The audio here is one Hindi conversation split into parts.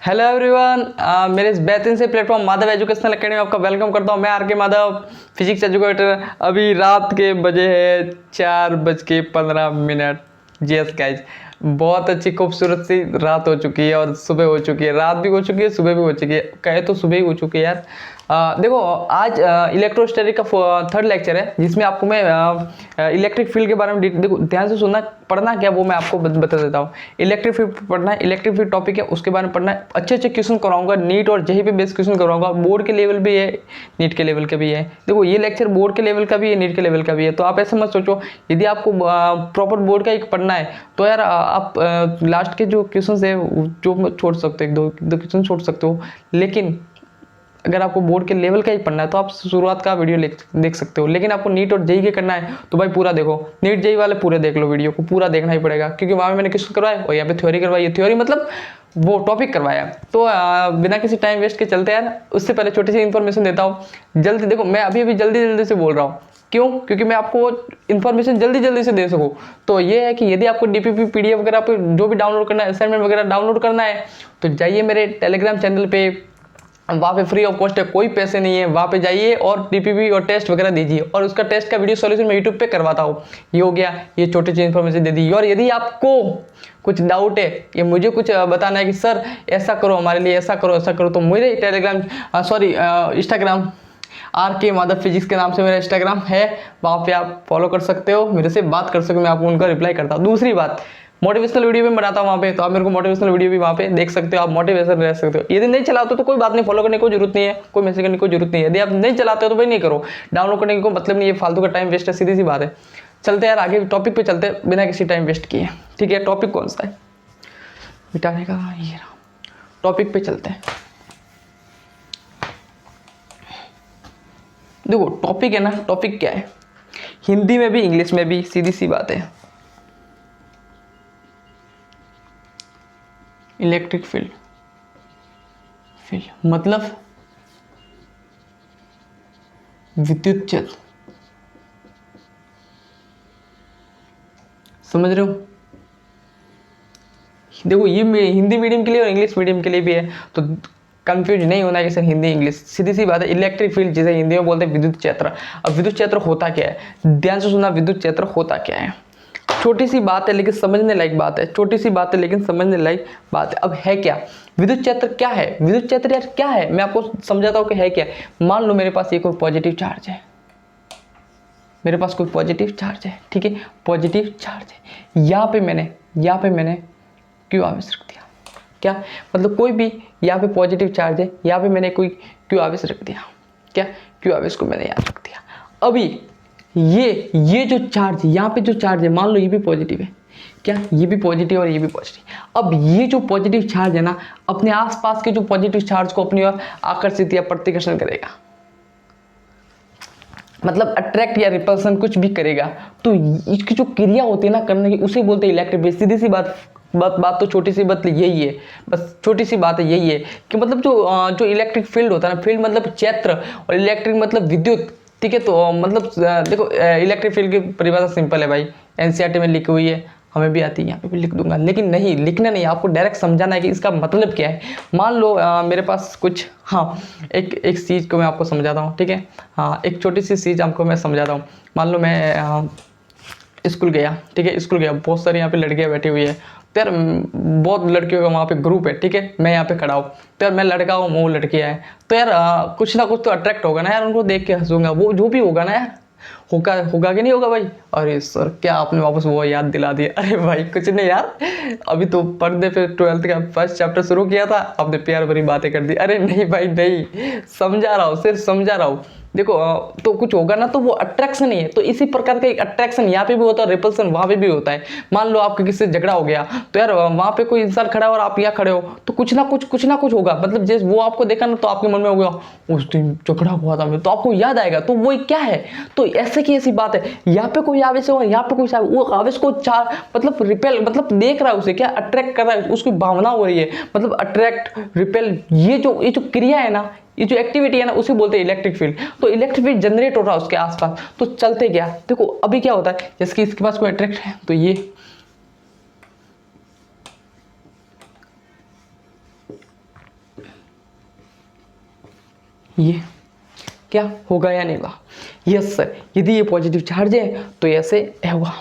हेलो एवरीवन, मेरे इस बेहतरीन से प्लेटफॉर्म माधव एजुकेशनल एकेडमी में आपका वेलकम करता हूं। मैं आर के माधव, फिजिक्स एजुकेटर। अभी रात के बजे है 4:15। यस गाइज, बहुत अच्छी खूबसूरत सी रात हो चुकी है और सुबह हो चुकी है। रात भी हो चुकी है, सुबह भी हो चुकी है, कहे तो सुबह ही हो चुकी है यार। देखो, आज इलेक्ट्रोस्टैटिक का थर्ड लेक्चर है, जिसमें आपको मैं इलेक्ट्रिक फील्ड के बारे में देखो ध्यान से सुनना, पढ़ना क्या वो मैं आपको बता देता हूँ। इलेक्ट्रिक फील्ड पढ़ना है, इलेक्ट्रिक फील्ड टॉपिक है, उसके बारे में पढ़ना है। अच्छे अच्छे क्वेश्चन कराऊंगा, नीट और जेईई पे बेस्ड क्वेश्चन कराऊंगा। बोर्ड के लेवल भी है, नीट के लेवल का भी है। देखो, ये लेक्चर बोर्ड के लेवल का भी है, नीट के लेवल का भी है। तो आप ऐसे मत सोचो, यदि आपको प्रॉपर बोर्ड का एक पढ़ना है तो यार आप लास्ट के जो क्वेश्चन है जो छोड़ सकते हो, एक दो क्वेश्चन छोड़ सकते हो। लेकिन अगर आपको बोर्ड के लेवल का ही पढ़ना है तो आप शुरुआत का वीडियो देख सकते हो। लेकिन आपको नीट और जेईई के करना है तो भाई पूरा देखो, नीट जेईई वाले पूरे देख लो, वीडियो को पूरा देखना ही पड़ेगा, क्योंकि वहाँ मैंने क्वेश्चन करवाया और यहाँ पे थ्योरी करवाई है। थ्योरी मतलब वो टॉपिक करवाया। तो बिना किसी टाइम वेस्ट के चलते यार। उससे पहले छोटी सी इन्फॉर्मेशन देता हूँ जल्दी। देखो, मैं अभी जल्दी से बोल रहा हूँ, क्यों? क्योंकि मैं आपको इन्फॉर्मेशन जल्दी से दे सकूँ। तो ये है कि यदि आपको डीपीपी पीडीएफ वगैरह पे जो भी डाउनलोड करना है, असाइनमेंट वगैरह डाउनलोड करना है, तो जाइए मेरे टेलीग्राम चैनल पे, वहाँ पे फ्री ऑफ कॉस्ट है, कोई पैसे नहीं है। वहाँ पे जाइए और डीपीपी और टेस्ट वगैरह दीजिए, और उसका टेस्ट का वीडियो सॉल्यूशन मैं यूट्यूब पे करवाता हूँ। ये हो गया, ये छोटी सी इन्फॉर्मेशन दे दी। और यदि आपको कुछ डाउट है, ये मुझे कुछ बताना है कि सर ऐसा करो हमारे लिए, ऐसा करो, तो मेरे टेलीग्राम इंस्टाग्राम आर के माधव फिजिक्स के नाम से मेरा इंस्टाग्राम है, वहाँ पे आप फॉलो कर सकते हो, मेरे से बात कर सकते हो, मैं आपको उनका रिप्लाई करता हूँ। दूसरी बात, मोटिवेशनल वीडियो भी बनाता हूँ वहाँ पे, तो आप मेरे को मोटिवेशनल वीडियो भी वहाँ पे देख सकते हो, आप मोटिवेशन रह सकते हो। यदि नहीं चलाते हो तो कोई बात नहीं, फॉलो करने की कोई जरूरत नहीं है, कोई मैसेज करने की कोई जरूरत नहीं है। यदि आप नहीं चलाते हो तो भाई नहीं करो, डाउनलोड करने की कोई मतलब नहीं है, फालतू का टाइम वेस्ट है, सीधी सी बात है। चलते यार आगे टॉपिक पे चलते बिना किसी टाइम वेस्ट किए। ठीक है, टॉपिक कौन सा है मिटाने का? ये रहा, टॉपिक पे चलते हैं। देखो टॉपिक है ना, टॉपिक क्या है, हिंदी में भी इंग्लिश में भी सीधी सी बात है, इलेक्ट्रिक फील्ड मतलब विद्युत क्षेत्र। समझ रहे हो? देखो, ये हिंदी मीडियम के लिए और इंग्लिश मीडियम के लिए भी है, तो कंफ्यूज नहीं होना कि सर हिंदी इंग्लिश। सीधी सी बात है, इलेक्ट्रिक फील्ड जिसे हिंदी में बोलते हैं विद्युत क्षेत्र। अब विद्युत क्षेत्र होता क्या है, ध्यान से सुनना, विद्युत क्षेत्र होता क्या है। छोटी सी बात है लेकिन समझने लायक बात है, छोटी सी बात है लेकिन समझने लायक बात है। अब है क्या विद्युत क्षेत्र? क्या है विद्युत क्षेत्र यार? क्या है, मैं आपको समझाता हूँ कि है क्या। मान लो मेरे पास ये कोई पॉजिटिव चार्ज है, मेरे पास कोई पॉजिटिव चार्ज है, ठीक है, पॉजिटिव चार्ज है। यहाँ पे मैंने क्यू आवेश रख दिया। क्या मतलब, कोई भी यहाँ पे पॉजिटिव चार्ज है, यहाँ पे मैंने कोई क्यू आवेश रख दिया। क्या? क्यू आवेश को मैंने यहाँ रख दिया। अभी ये जो चार्ज, यहाँ पे जो चार्ज है, मान लो ये भी पॉजिटिव है। क्या? ये भी पॉजिटिव और ये भी पॉजिटिव। अब ये जो पॉजिटिव चार्ज है ना, अपने आसपास के जो पॉजिटिव चार्ज को अपनी ओर आकर्षित या प्रतिकर्षण करेगा, मतलब अट्रैक्ट या रिपल्सन कुछ भी करेगा। तो इसकी जो क्रिया होती है ना करने की, उसे बोलते हैं इलेक्ट्रिक फील्ड। सीधी सी बात तो छोटी सी बात यही है, बस छोटी सी बात है यही है कि मतलब जो इलेक्ट्रिक फील्ड होता है ना, फील्ड मतलब क्षेत्र और इलेक्ट्रिक मतलब विद्युत। ठीक है, तो मतलब देखो, इलेक्ट्रिक फील्ड की परिभाषा सिंपल है भाई, एनसीईआरटी में लिखी हुई है, हमें भी आती है, यहाँ पे भी लिख दूंगा। लेकिन नहीं लिखना नहीं, आपको डायरेक्ट समझाना है कि इसका मतलब क्या है। मान लो मेरे पास कुछ, हाँ, एक चीज़ को मैं आपको समझाता हूँ, ठीक है। हाँ, एक छोटी सी चीज़ आपको मैं समझाता हूँ। मान लो मैं स्कूल गया, ठीक है, स्कूल गया, बहुत सारी यहाँ पे लड़कियाँ बैठी हुई है, तो यार बहुत लड़कियों का वहाँ पे ग्रुप है, ठीक है, मैं यहाँ पे खड़ा हूँ, तो यार मैं लड़का हूँ, वो लड़कियाँ हैं, तो यार कुछ ना कुछ तो अट्रैक्ट होगा ना यार, उनको देख के हंसूंगा, वो जो भी होगा ना यार, होगा कि नहीं होगा भाई। अरे सर, क्या आपने वापस वो याद दिला दिया। अरे भाई कुछ नहीं यार, अभी तो पर्दे पे 12th का फर्स्ट चैप्टर शुरू किया था, आपने प्यार भरी बातें कर दी। अरे नहीं भाई नहीं, समझा रहा हूँ, सिर्फ समझा रहा हूँ। देखो तो कुछ होगा ना, तो वो अट्रैक्शन ही है। तो इसी प्रकार का एक अट्रैक्शन यहाँ पे भी होता है, रिपल्सन वहाँ पे भी होता है। मान लो आपके किसी से झगड़ा हो गया, तो यार वहाँ पे कोई इंसान खड़ा है और आप यहाँ खड़े हो, तो कुछ ना कुछ होगा। मतलब जैसे वो आपको देखा ना, तो आपके मन में हो गया उस दिन झगड़ा हुआ था मैं, तो आपको याद आएगा। तो वो क्या है, तो ऐसे की ऐसी बात है, यहाँ पे कोई आवेश होगा, यहाँ पे कोई वो आवेश को चार मतलब रिपेल, मतलब देख रहा है उसे, क्या अट्रैक्ट कर रहा है, उसकी भावना हो रही है, मतलब अट्रैक्ट रिपेल, ये जो क्रिया है ना, ये जो एक्टिविटी है ना, उसे बोलते हैं इलेक्ट्रिक फील्ड। तो इलेक्ट्रिक फील्ड जनरेट हो रहा है उसके आसपास। तो चलते क्या, देखो अभी क्या होता है, जैसे कि इसके पास कोई अट्रैक्ट है, तो ये क्या होगा या नहीं होगा? यस सर, यदि ये पॉजिटिव चार्ज है तो ऐसे होगा,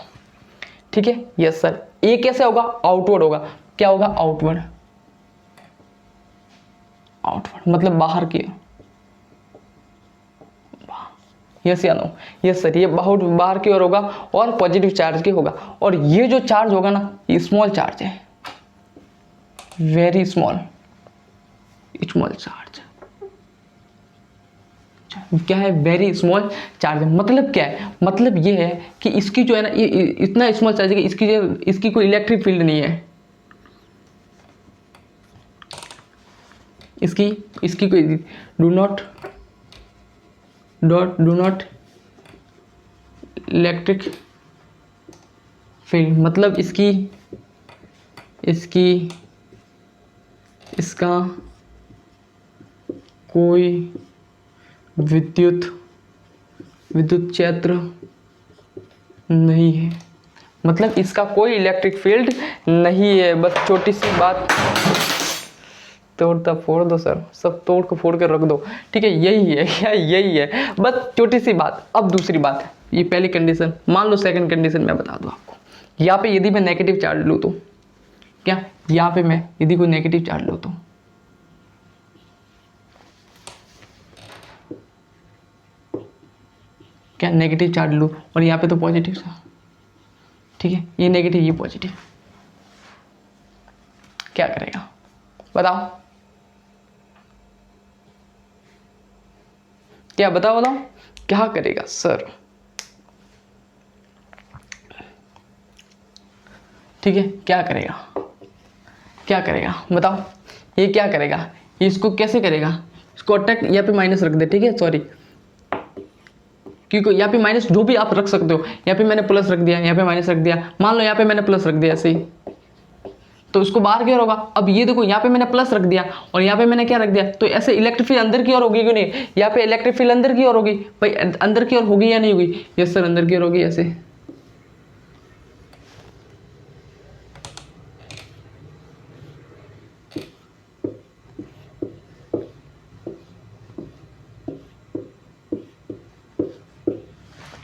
ठीक है। यस सर, ये कैसे होगा? आउटवर्ड होगा। क्या होगा? आउटवर्ड, आउटवर्ड मतलब बाहर की ओर। यस या नो? यस सर, ये बहुत बाहर की ओर होगा और पॉजिटिव चार्ज की होगा। और ये जो चार्ज होगा ना, ये स्मॉल चार्ज है, वेरी स्मॉल, स्मॉल चार्ज। क्या है? Very small charge. मतलब क्या है? मतलब ये है कि इसकी जो है ना, ये इतना स्मॉल चार्ज है कि इसकी कोई इलेक्ट्रिक फील्ड नहीं है, इसकी कोई डू नॉट इलेक्ट्रिक फील्ड, मतलब इसका कोई विद्युत क्षेत्र नहीं है, मतलब इसका कोई इलेक्ट्रिक फील्ड नहीं है। बस छोटी सी बात, तोड़ता फोड़ दो सर, सब तोड़ को फोड़ के रख दो, ठीक है। यही है क्या? यही है, बस छोटी सी बात। अब दूसरी बात, ये पहली कंडीशन मान लो, सेकंड कंडीशन मैं बता दूं आपको। यहाँ पे यदि मैं नेगेटिव चार्ज लूँ तो क्या, यहाँ पे मैं यदि कोई नेगेटिव चार्ज लूँ तो क्या, नेगेटिव चार्ज लूँ और यहाँ पे तो पॉजिटिव था, ठीक है। ये नेगेटिव, ये पॉजिटिव, क्या करेगा बताओ? क्या बताओ क्या करेगा सर? ठीक है, क्या करेगा बताओ? ये क्या करेगा? इसको कैसे करेगा? इसको अटैक यहाँ पे माइनस रख दे, ठीक है, सॉरी, क्योंकि यहाँ पे माइनस जो भी आप रख सकते हो, यहाँ पे मैंने प्लस रख दिया, यहाँ पे माइनस रख दिया, मान लो यहाँ पे मैंने प्लस रख दिया ऐसे ही, तो इसको बाहर की ओर होगा। अब ये देखो, यहाँ पे मैंने प्लस रख दिया और यहाँ पे मैंने क्या रख दिया, तो ऐसे इलेक्ट्रिक फील्ड अंदर की ओर होगी क्यों नहीं? यहाँ पे इलेक्ट्रिक फील्ड अंदर की ओर होगी भाई, अंदर की ओर होगी या नहीं होगी? यस सर, अंदर की ओर होगी, ऐसे।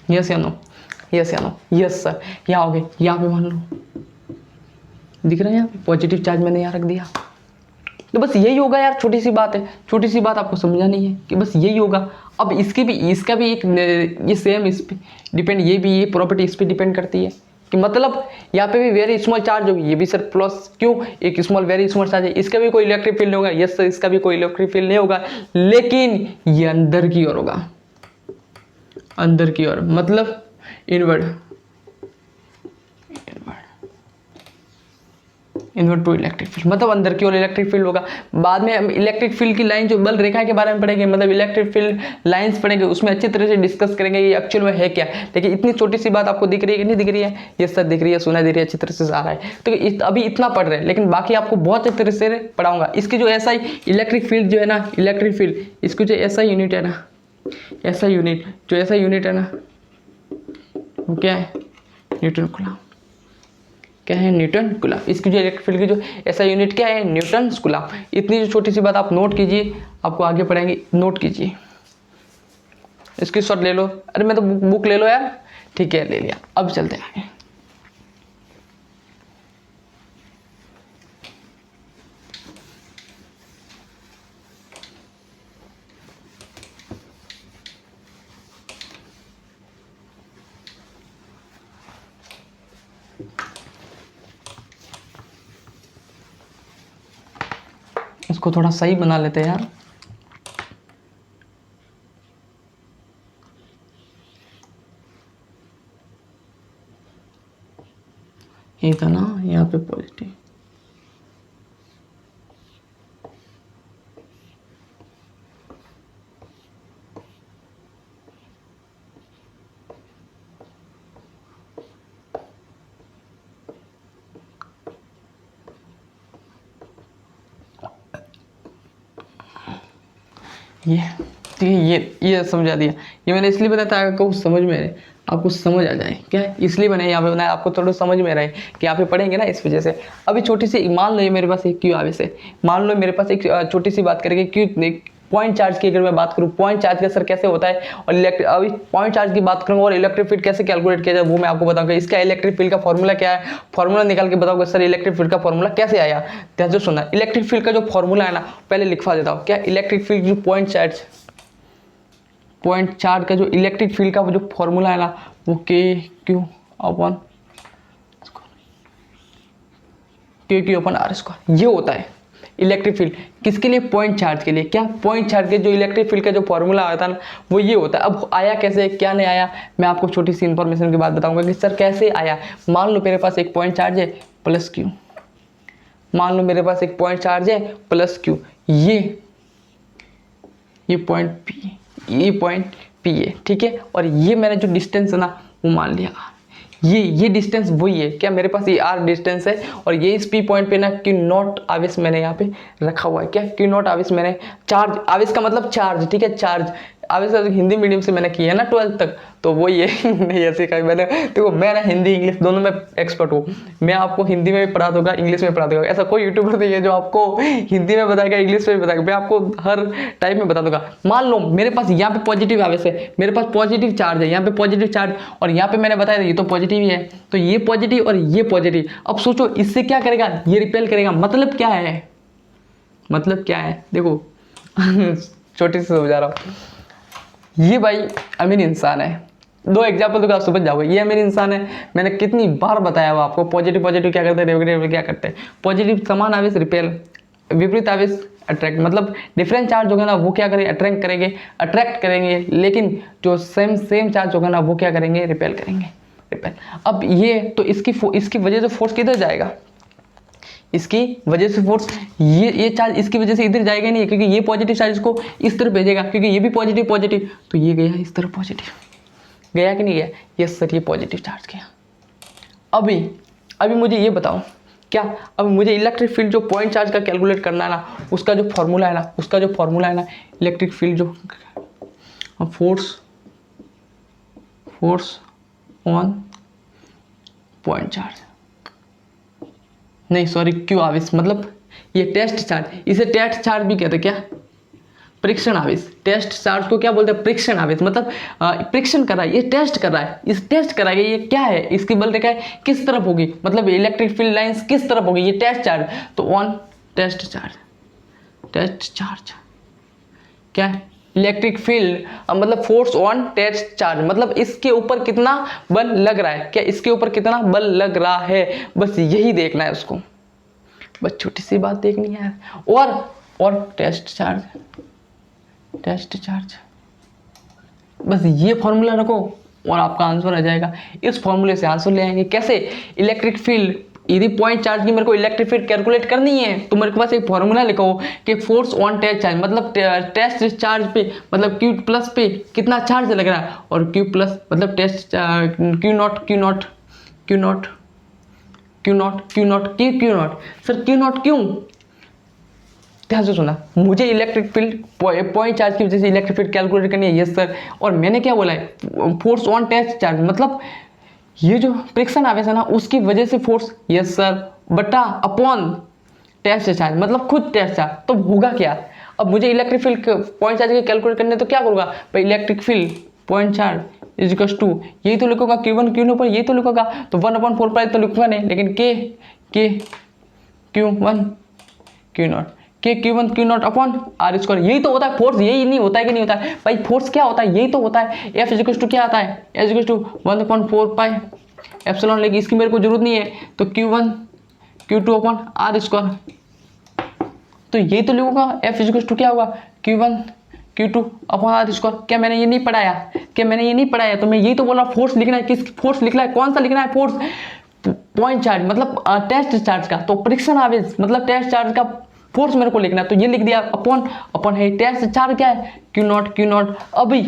यस या नो? यस या नो? यस सर, यहाँ हो गए, यहाँ पे मान लो दिख रहा है, यहाँ पे पॉजिटिव चार्ज मैंने यहाँ रख दिया, तो बस यही होगा यार। छोटी सी बात है, छोटी सी बात आपको समझानी है कि बस यही होगा। अब इसका भी एक ये सेम इस पे डिपेंड, ये प्रॉपर्टी इस पे डिपेंड करती है कि मतलब यहाँ पे भी वेरी स्मॉल चार्ज होगी, ये भी सर प्लस, क्यों? एक स्मॉल वेरी स्मॉल चार्ज है, इसका भी कोई इलेक्ट्रिक फील्ड नहीं होगा। यस सर, इसका भी कोई इलेक्ट्रिक फील्ड नहीं होगा, लेकिन ये अंदर की ओर होगा, अंदर की ओर, मतलब इनवर्ड टू इलेक्ट्रिक फील्ड, मतलब अंदर की ओर इलेक्ट्रिक फील्ड होगा। बाद में हम इलेक्ट्रिक फील्ड की लाइन जो बल रेखा के बारे में पढ़ेंगे, मतलब इलेक्ट्रिक फील्ड लाइंस पढ़ेंगे, उसमें अच्छी तरह से डिस्कस करेंगे ये एक्चुअल में है क्या। लेकिन इतनी छोटी सी बात आपको दिख रही है कि नहीं दिख रही है? ये सर दिख रही है, सुना दे रही है, अच्छी तरह से आ रहा है। तो अभी इतना पढ़ रहे हैं, लेकिन बाकी आपको बहुत अच्छी तरह से पढ़ाऊंगा। इसकी जो ऐसा इलेक्ट्रिक फील्ड जो है ना, इलेक्ट्रिक फील्ड, इसकी जो ऐसा यूनिट है ना, ऐसा यूनिट है ना, वो क्या है? Newton coulomb. क्या है? Newton coulomb. इसकी जो इलेक्ट्रिक फील्ड की जो ऐसा यूनिट क्या है? Newton coulomb. इतनी जो छोटी सी बात आप नोट कीजिए, आपको आगे पढ़ाएंगे, नोट कीजिए, इसकी शॉट ले लो। अरे मैं तो बुक ले लो यार, ठीक है ले लिया। अब चलते हैं आगे। इसको थोड़ा सही बना लेते हैं यार। ये था ना यहाँ पे पॉजिटिव, ये ठीक है, ये समझा दिया। ये मैंने इसलिए बताया था आपको समझ में रहे, आपको समझ आ जाए, क्या है, इसलिए मैंने यहाँ पे बनाया, आपको थोड़ा समझ में रहे कि यहाँ पे पढ़ेंगे ना, इस वजह से। अभी छोटी सी मान लो ये मेरे पास एक क्यू आवेश है, मान लो मेरे पास एक छोटी सी बात करेंगे, क्यू पॉइंट चार्ज की अगर मैं बात करूँ, पॉइंट चार्ज का सर कैसे होता है, और अभी पॉइंट चार्ज की बात करूँगा और इलेक्ट्रिक फील्ड कैसे कैलकुलेट किया जाए वो मैं आपको बताऊंगा। इसका इलेक्ट्रिक फील्ड का फॉर्मूला क्या है, फॉर्मूला निकाल के बताऊंगा सर इलेक्ट्रिक फील्ड का फॉर्मूला कैसे आया। ध्यान से सुनना, इलेक्ट्रिक फील्ड का जो फॉर्मूला है ना पहले लिखवा देता हूँ। क्या इलेक्ट्रिक फील्ड जो पॉइंट चार्ज का जो इलेक्ट्रिक फील्ड का वो जो फॉर्मूला है ना वो Q अपॉन r², ये होता है इलेक्ट्रिक फील्ड। किसके लिए? पॉइंट चार्ज के लिए। क्या? पॉइंट चार्ज के जो इलेक्ट्रिक फील्ड का जो फॉर्मूला आता है ना वो ये होता है। अब आया कैसे, क्या नहीं आया, मैं आपको छोटी सी इंफॉर्मेशन के बाद बताऊंगा कि सर कैसे आया। मान लो मेरे पास एक पॉइंट चार्ज है प्लस Q, मान लो मेरे पास एक पॉइंट चार्ज है प्लस Q, ये पॉइंट P है, ठीक है। और ये मैंने जो डिस्टेंस है ना वो मान लिया ये डिस्टेंस वही है। क्या? मेरे पास ये r डिस्टेंस है और ये इस P पॉइंट पे ना Q0 आवेश मैंने यहाँ पे रखा हुआ है। क्या? Q0 आवेश मैंने, चार्ज, आवेश का मतलब चार्ज, ठीक है, चार्ज। आवेश का हिंदी मीडियम से मैंने किया है ना 12th तक, तो वो ये नहीं ऐसे कहीं मैंने, देखो मैं ना हिंदी इंग्लिश दोनों में एक्सपर्ट हूँ। मैं आपको हिंदी में भी पढ़ा दूंगा, इंग्लिश में पढ़ा दूंगा। ऐसा कोई यूट्यूबर नहीं है जो आपको हिंदी में बताएगा, इंग्लिश में भी बताएगा। मैं आपको हर टाइप में बता दूंगा। मान लो मेरे पास यहाँ पे पॉजिटिव आवेश है, मेरे पास पॉजिटिव चार्ज है, यहाँ पे पॉजिटिव चार्ज, और यहाँ पे मैंने बताया ये तो पॉजिटिव ही है, तो ये पॉजिटिव और ये पॉजिटिव। अब सोचो इससे क्या करेगा, ये रिपेल करेगा। मतलब क्या है, मतलब क्या है, देखो छोटी सी समझा रहा हूँ। ये भाई अमीर इंसान है, दो एग्जाम्पल तो आप समझ जाओगे। ये अमीर इंसान है, मैंने कितनी बार बताया हुआ आपको, पॉजिटिव क्या करते हैं, नेगेटिव क्या करते हैं। पॉजिटिव समान आवेश रिपेल, विपरीत आवेश अट्रैक्ट, मतलब डिफरेंट चार्ज होगा ना वो क्या करेंगे, अट्रैक्ट करेंगे, लेकिन जो सेम चार्ज होगा ना वो क्या करेंगे, रिपेल करेंगे, रिपेल। अब ये तो इसकी वजह से फोर्स किधर जाएगा, इसकी वजह से फोर्स, ये चार्ज इसकी वजह से इधर जाएगा नहीं, क्योंकि ये पॉजिटिव चार्ज इसको इस तरफ भेजेगा, क्योंकि ये भी पॉजिटिव, तो ये गया इस तरफ पॉजिटिव, गया कि नहीं गया, यस सर ये पॉजिटिव चार्ज गया। अभी मुझे ये बताओ, क्या अब मुझे इलेक्ट्रिक फील्ड जो पॉइंट चार्ज का कैलकुलेट करना है ना, उसका जो फॉर्मूला है ना, इलेक्ट्रिक फील्ड जो फोर्स ऑन पॉइंट चार्ज, नहीं सॉरी क्यू आवेश, मतलब ये टेस्ट चार्ज, इसे टेस्ट चार्ज भी कहते हैं। क्या? परीक्षण आवेश। टेस्ट चार्ज को क्या बोलते हैं, परीक्षण आवेश। मतलब परीक्षण कर रहा है, ये टेस्ट कर रहा है, इस टेस्ट कर रहा है, ये क्या है, इसकी बल रेखा किस तरफ होगी, मतलब इलेक्ट्रिक फील्ड लाइंस किस तरफ होगी, ये टेस्ट चार्ज। तो ऑन टेस्ट चार्ज क्या है, इलेक्ट्रिक फील्ड, मतलब फोर्स ऑन टेस्ट चार्ज, मतलब इसके ऊपर कितना बल लग रहा है, क्या इसके ऊपर कितना बल लग रहा है, बस यही देखना है उसको, बस छोटी सी बात देखनी है। और टेस्ट चार्ज, बस ये फॉर्मूला रखो और आपका आंसर आ जाएगा। इस फॉर्मूले से आंसर ले आएंगे। कैसे? इलेक्ट्रिक फील्ड, यदि पॉइंट चार्ज की मेरे को इलेक्ट्रिक फील्ड कैलकुलेट करनी है तो मेरे पास एक फॉर्मूला लिखो कि फोर्स ऑन टेस्ट चार्ज, मतलब टेस्ट चार्ज पे, मतलब Q प्लस पे कितना चार्ज लग रहा है, और Q प्लस मतलब test Q naught sir Q naught क्यों? ध्यान से सुना, मुझे इलेक्ट्रिक फील्ड पॉइंट चार्ज की वजह से इलेक्ट्रिक फील्ड कैलकुलेट करनी है, यस सर। और मैंने क्या बोला है, फोर्स ऑन टेस्ट चार्ज, मतलब ये जो फ्रिक्शन आवेश है ना उसकी वजह से फोर्स, यस सर, बटा अपॉन टेस्ट चार्ज, मतलब खुद टेस्ट चार्ज। तो होगा क्या, अब मुझे इलेक्ट्रिक फील्ड पॉइंट चार्ज के कैलकुलेट करने तो क्या करूँगा भाई, electric field point charge equals to, यही तो लिखूंगा Q1 Q0 पर, यही तो लिखूंगा, तो 1/4 तो लिखूंगा नहीं, लेकिन Q1 Q0 Q1 Q0 upon r², यही तो होता है फोर्स, यही नहीं होता है कि नहीं होता है भाई, फोर्स क्या होता है, यही तो होता है। F इजिकल्स टू क्या आता है, F इजिकल्स टू 1/4 एप्सिलॉन, लेकिन इसकी मेरे को जरूरत नहीं है, तो Q1 Q2 अपॉन r², तो यही तो लिखूंगा। F इजिकल्स टू क्या होगा, Q1 Q2 अपॉन r²। क्या मैंने ये नहीं पढ़ाया, तो मैं यही तो बोल रहा हूँ, फोर्स लिखना है, किस फोर्स लिखना है, कौन सा लिखना है, फोर्स पॉइंट चार्ज मतलब टेस्ट चार्ज का, तो परीक्षण आवेश मतलब टेस्ट चार्ज का फोर्स मेरे को लिखना है, तो ये लिख दिया अपॉन है टेस्ट चार्ज क्या है, Q0। अभी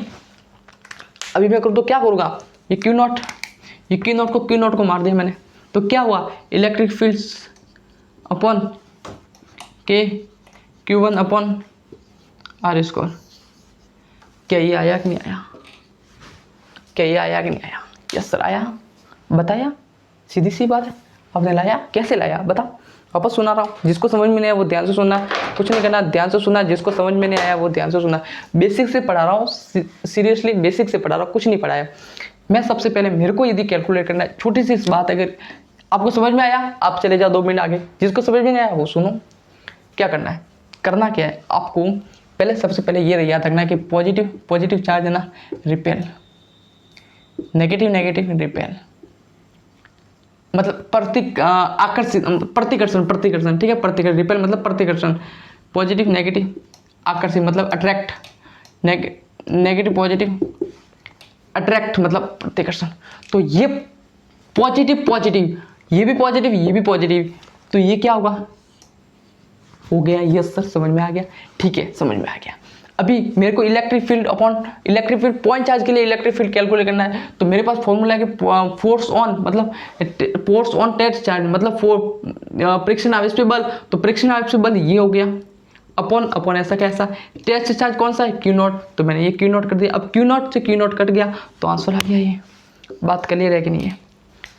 मैं करूँ तो क्या करूँगा, ये Q0 को मार दिया मैंने, तो क्या हुआ, electric fields upon Q1 upon r²। क्या ये आया कि नहीं आया, यस सर आया, बताया, सीधी सी बात है, आपने लाया, कैसे लाया बताओ, वापस सुना रहा हूँ, जिसको समझ में नहीं आया वो ध्यान से सुनना, कुछ नहीं करना, ध्यान से सुनना, जिसको समझ में नहीं आया वो ध्यान से सुनना। बेसिक से पढ़ा रहा हूँ, सीरियसली बेसिक से पढ़ा रहा हूँ, कुछ नहीं पढ़ाया। मैं सबसे पहले मेरे को यदि कैलकुलेट करना है, छोटी सी इस बात, अगर आपको समझ में आया आप चले जाओ 2 मिनट आगे, जिसको समझ में नहीं आया वो सुनो। क्या करना है, करना क्या है आपको, पहले सबसे पहले ये याद रखना है कि पॉजिटिव चार्ज है ना रिपेल, नेगेटिव रिपेल, मतलब प्रतिकर्षण, ठीक है। प्रतिकर्षण, रिपेल मतलब प्रतिकर्षण, पॉजिटिव नेगेटिव आकर्षित मतलब अट्रैक्ट, नेगेटिव पॉजिटिव अट्रैक्ट मतलब प्रतिकर्षण। तो ये पॉजिटिव, ये भी पॉजिटिव, तो ये क्या होगा, हो गया। यस सर, समझ में आ गया, ठीक है, समझ में आ गया। अभी मेरे को इलेक्ट्रिक फील्ड पॉइंट चार्ज के लिए इलेक्ट्रिक फील्ड कैलकुलेट करना है, तो मेरे पास फॉर्मूला है कि फोर्स ऑन टेस्ट चार्ज मतलब फ्रिक्शन आवेश पे बल, तो फ्रिक्शन आवेश पे बल ये हो गया, अपॉन ऐसा कैसा, टेस्ट चार्ज कौन सा है क्यू नॉट, तो मैंने ये क्यू नॉट कर दिया। अब क्यू नॉट से क्यू नॉट कट गया तो आंसर आ गया। ये बात क्लियर है कि नहीं है?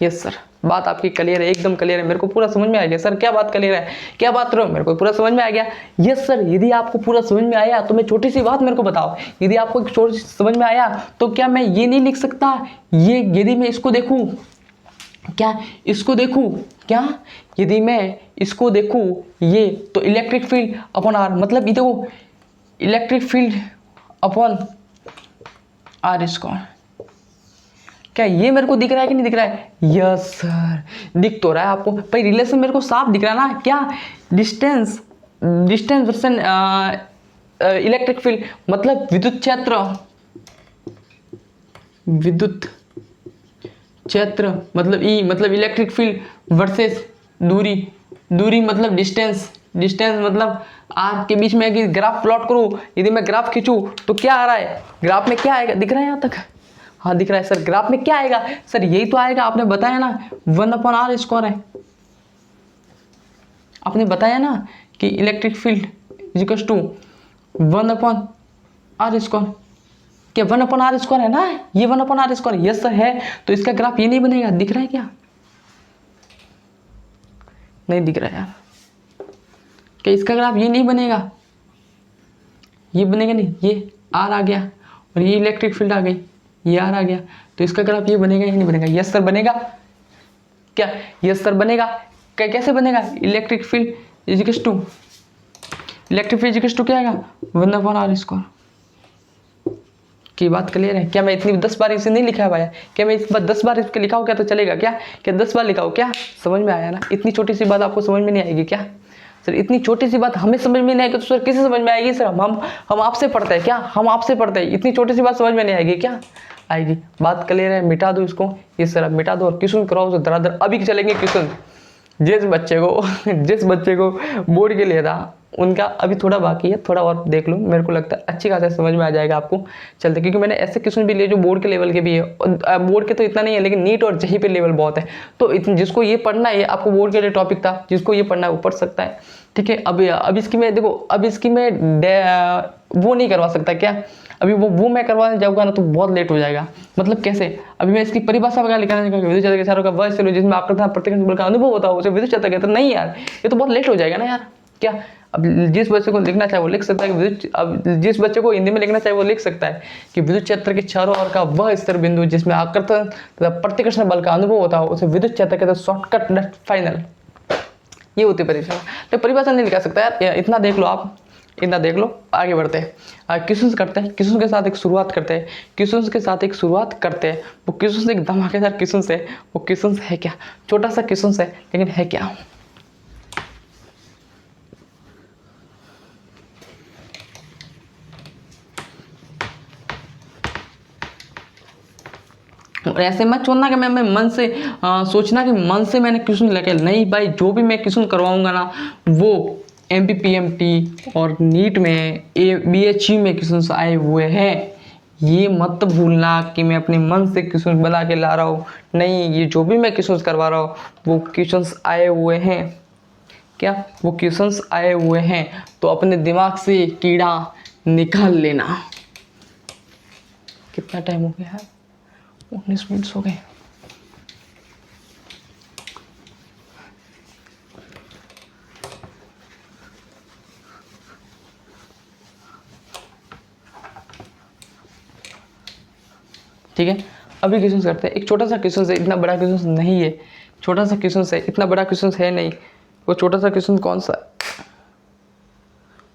यस सर, बात आपकी क्लियर है, एकदम क्लियर है, मेरे को पूरा समझ में आ गया। सर क्या बात क्लियर है, क्या बात करो, मेरे को पूरा समझ में आ गया। यस सर, यदि आपको पूरा समझ में आया तो मैं छोटी सी बात मेरे को बताओ, यदि आपको एक छोटी सी समझ में आया तो क्या मैं ये नहीं लिख सकता, ये यदि मैं इसको देखूं, क्या इसको देखूं, क्या यदि मैं इसको देखूं ये, तो इलेक्ट्रिक फील्ड अपॉन आर, मतलब ये देखो electric field upon R square, क्या ये मेरे को दिख रहा है कि नहीं दिख रहा है? यस सर, दिख तो रहा है आपको भाई, रिलेशन मेरे को साफ दिख रहा है ना। क्या डिस्टेंस वर्सन इलेक्ट्रिक फील्ड मतलब विद्युत क्षेत्र मतलब ई मतलब इलेक्ट्रिक फील्ड वर्सेस दूरी मतलब डिस्टेंस मतलब आर के बीच में। कि ग्राफ प्लॉट करूं, यदि मैं ग्राफ खींचूं तो क्या आ रहा है, ग्राफ में क्या आएगा, दिख रहा है यहाँ तक? हाँ दिख रहा है सर। ग्राफ में क्या आएगा सर, यही तो आएगा, आपने बताया ना 1/r स्क्वायर है, आपने बताया ना कि electric field equals to 1/r square, क्या 1/r स्क्वायर है ना, ये 1/r स्क्वायर, यस सर है। तो इसका ग्राफ ये नहीं बनेगा, दिख रहा है क्या? नहीं दिख रहा है यार, क्या इसका ग्राफ ये नहीं बनेगा, ये बनेगा नहीं, ये आर आ गया और ये इलेक्ट्रिक फील्ड आ गई, ये आर आ गया, तो इसका ग्राफ ये बनेगा या नहीं बनेगा? यस सर बनेगा। क्या यस सर बनेगा? क्या कैसे बनेगा? इलेक्ट्रिक फील्ड इक्वल्स टू क्या आएगा 1/r स्क्वायर। की बात क्लियर है? क्या मैं इतनी 10 बार इसे नहीं लिखा पाया? क्या मैं इस बार 10 बार इसके लिखा हो क्या तो चलेगा क्या? 10 बार लिखा हो क्या? समझ में आया ना? इतनी छोटी सी बात आपको समझ में नहीं आएगी क्या सर? इतनी छोटी सी बात हमें समझ में नहीं आएगी तो सर किसे समझ में आएगी सर? हम आपसे पढ़ते हैं क्या? हम आपसे पढ़ते हैं, इतनी छोटी सी बात समझ में नहीं आएगी क्या? आएगी। बात क्लियर है? मिटा दो इसको, ये सर अब मिटा दो और क्वेश्चन कराओ तो धड़ाधड़ अभी चलेंगे क्वेश्चन। जिस बच्चे को बोर्ड के लिए था उनका अभी थोड़ा बाकी है, थोड़ा और देख लो, मेरे को लगता है अच्छी खासा समझ में आ जाएगा आपको। चलते, क्योंकि मैंने ऐसे क्वेश्चन भी लिए जो बोर्ड के लेवल के भी है, बोर्ड के तो इतना नहीं है लेकिन नीट और जेईई पे लेवल बहुत है, तो जिसको ये पढ़ना है, आपको बोर्ड के लिए टॉपिक था, जिसको ये पढ़ना है वो पढ़ सकता है, ठीक है। अब इसकी मैं देखो, अब इसकी मैं वो नहीं करवा सकता क्या, अभी वो मैं करवाने जाऊंगा ना तो बहुत लेट हो जाएगा। मतलब कैसे? अभी मैं इसकी परिभाषा वगैरह लिखना नहीं चाहूंगा, विद्युत क्षेत्र के चारों का वह चलो जिसमें आकृति प्रतिकर्षण बल का अनुभव होता है उसे विद्युत क्षेत्र कहते हैं। नहीं यार, ये तो बहुत लेट हो जाएगा ना यार। क्या अब जिस बच्चे को लिखना चाहे वो लिख सकता है कि विद्युत, अब जिस बच्चे को हिंदी में लिखना चाहे वो लिख सकता है कि विद्युत क्षेत्र के चारों ओर का वह स्थिर बिंदु जिसमें आकर्षण तथा प्रतिकर्षण बल का अनुभव होता है उसे विद्युत क्षेत्र कहते हैं। शॉर्टकट फाइनल ये होती है परिभाषा। तो परिभाषा नहीं लिखा सकता यार, इतना देख लो आप, इतना देख लो। आगे बढ़ते हैं, क्वेश्चंस करते हैं, क्वेश्चंस के साथ एक शुरुआत करते हैं, वो क्वेश्चंस एक धमाकेदार क्वेश्चंस है। वो क्वेश्चंस है क्या? छोटा सा क्वेश्चंस है लेकिन है क्या? और ऐसे मत छोड़ना कि मैं मन से सोचना कि मन से मैंने क्वेश्चन लेके, नहीं भाई, जो भी मैं क्वेश्चन करवाऊंगा ना वो MPPMT और नीट में BHE में क्वेश्चन आए हुए हैं। ये मत भूलना कि मैं अपने मन से क्वेश्चन बना के ला रहा हूँ, नहीं, ये जो भी मैं क्वेश्चन करवा रहा हूँ वो क्वेश्चन आए हुए हैं। क्या वो क्वेश्चन आए हुए हैं? तो अपने दिमाग से कीड़ा निकाल लेना। कितना टाइम हो गया है? 19 मिनट हो गए। ठीक है, अभी क्वेश्चन करते हैं। एक छोटा सा क्वेश्चन है, इतना बड़ा क्वेश्चन नहीं है, छोटा सा क्वेश्चन है, इतना बड़ा क्वेश्चन है नहीं। वो छोटा सा क्वेश्चन कौन सा है,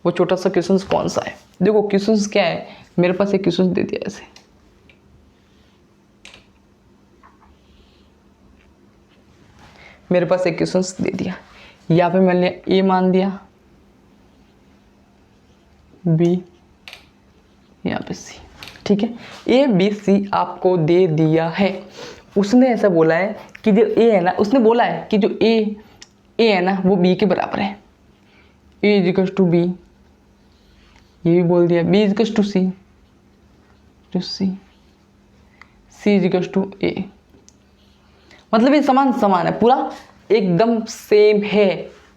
वो छोटा सा क्वेश्चन कौन सा है? देखो क्वेश्चन क्या है, मेरे पास एक क्वेश्चन दे दिया ऐसे, मेरे पास एक क्वेश्चन दे दिया, यहाँ पे मैंने ए मान दिया, बी, यहाँ पे सी, ठीक है। ए बी सी आपको दे दिया है। उसने ऐसा बोला है कि जो ए है ना, उसने बोला है कि जो ए है ना वो बी के बराबर है। ए इजिकल्स टू बी, ये भी बोल दिया, B equals to C, to C, C equals to A. मतलब ये समान समान है, पूरा एकदम सेम है।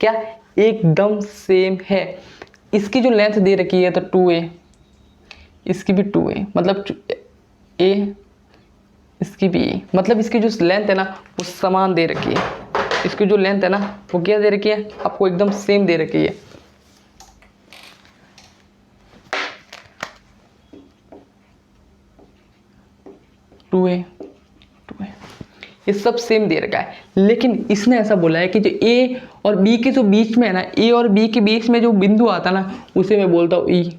क्या? एकदम सेम है। इसकी जो लेंथ दे रखी है तो 2a, इसकी भी 2a, मतलब a, इसकी भी a, मतलब इसकी जो लेंथ है ना वो समान दे रखी है। इसकी जो लेंथ है ना वो क्या दे रखी है आपको, एकदम सेम दे रखी है। टू ए ये सब सेम दे रखा है, लेकिन इसने ऐसा बोला है कि जो ए और बी के जो बीच में है ना, ए और बी के बीच में जो बिंदु आता है ना उसे मैं बोलता हूँ ई,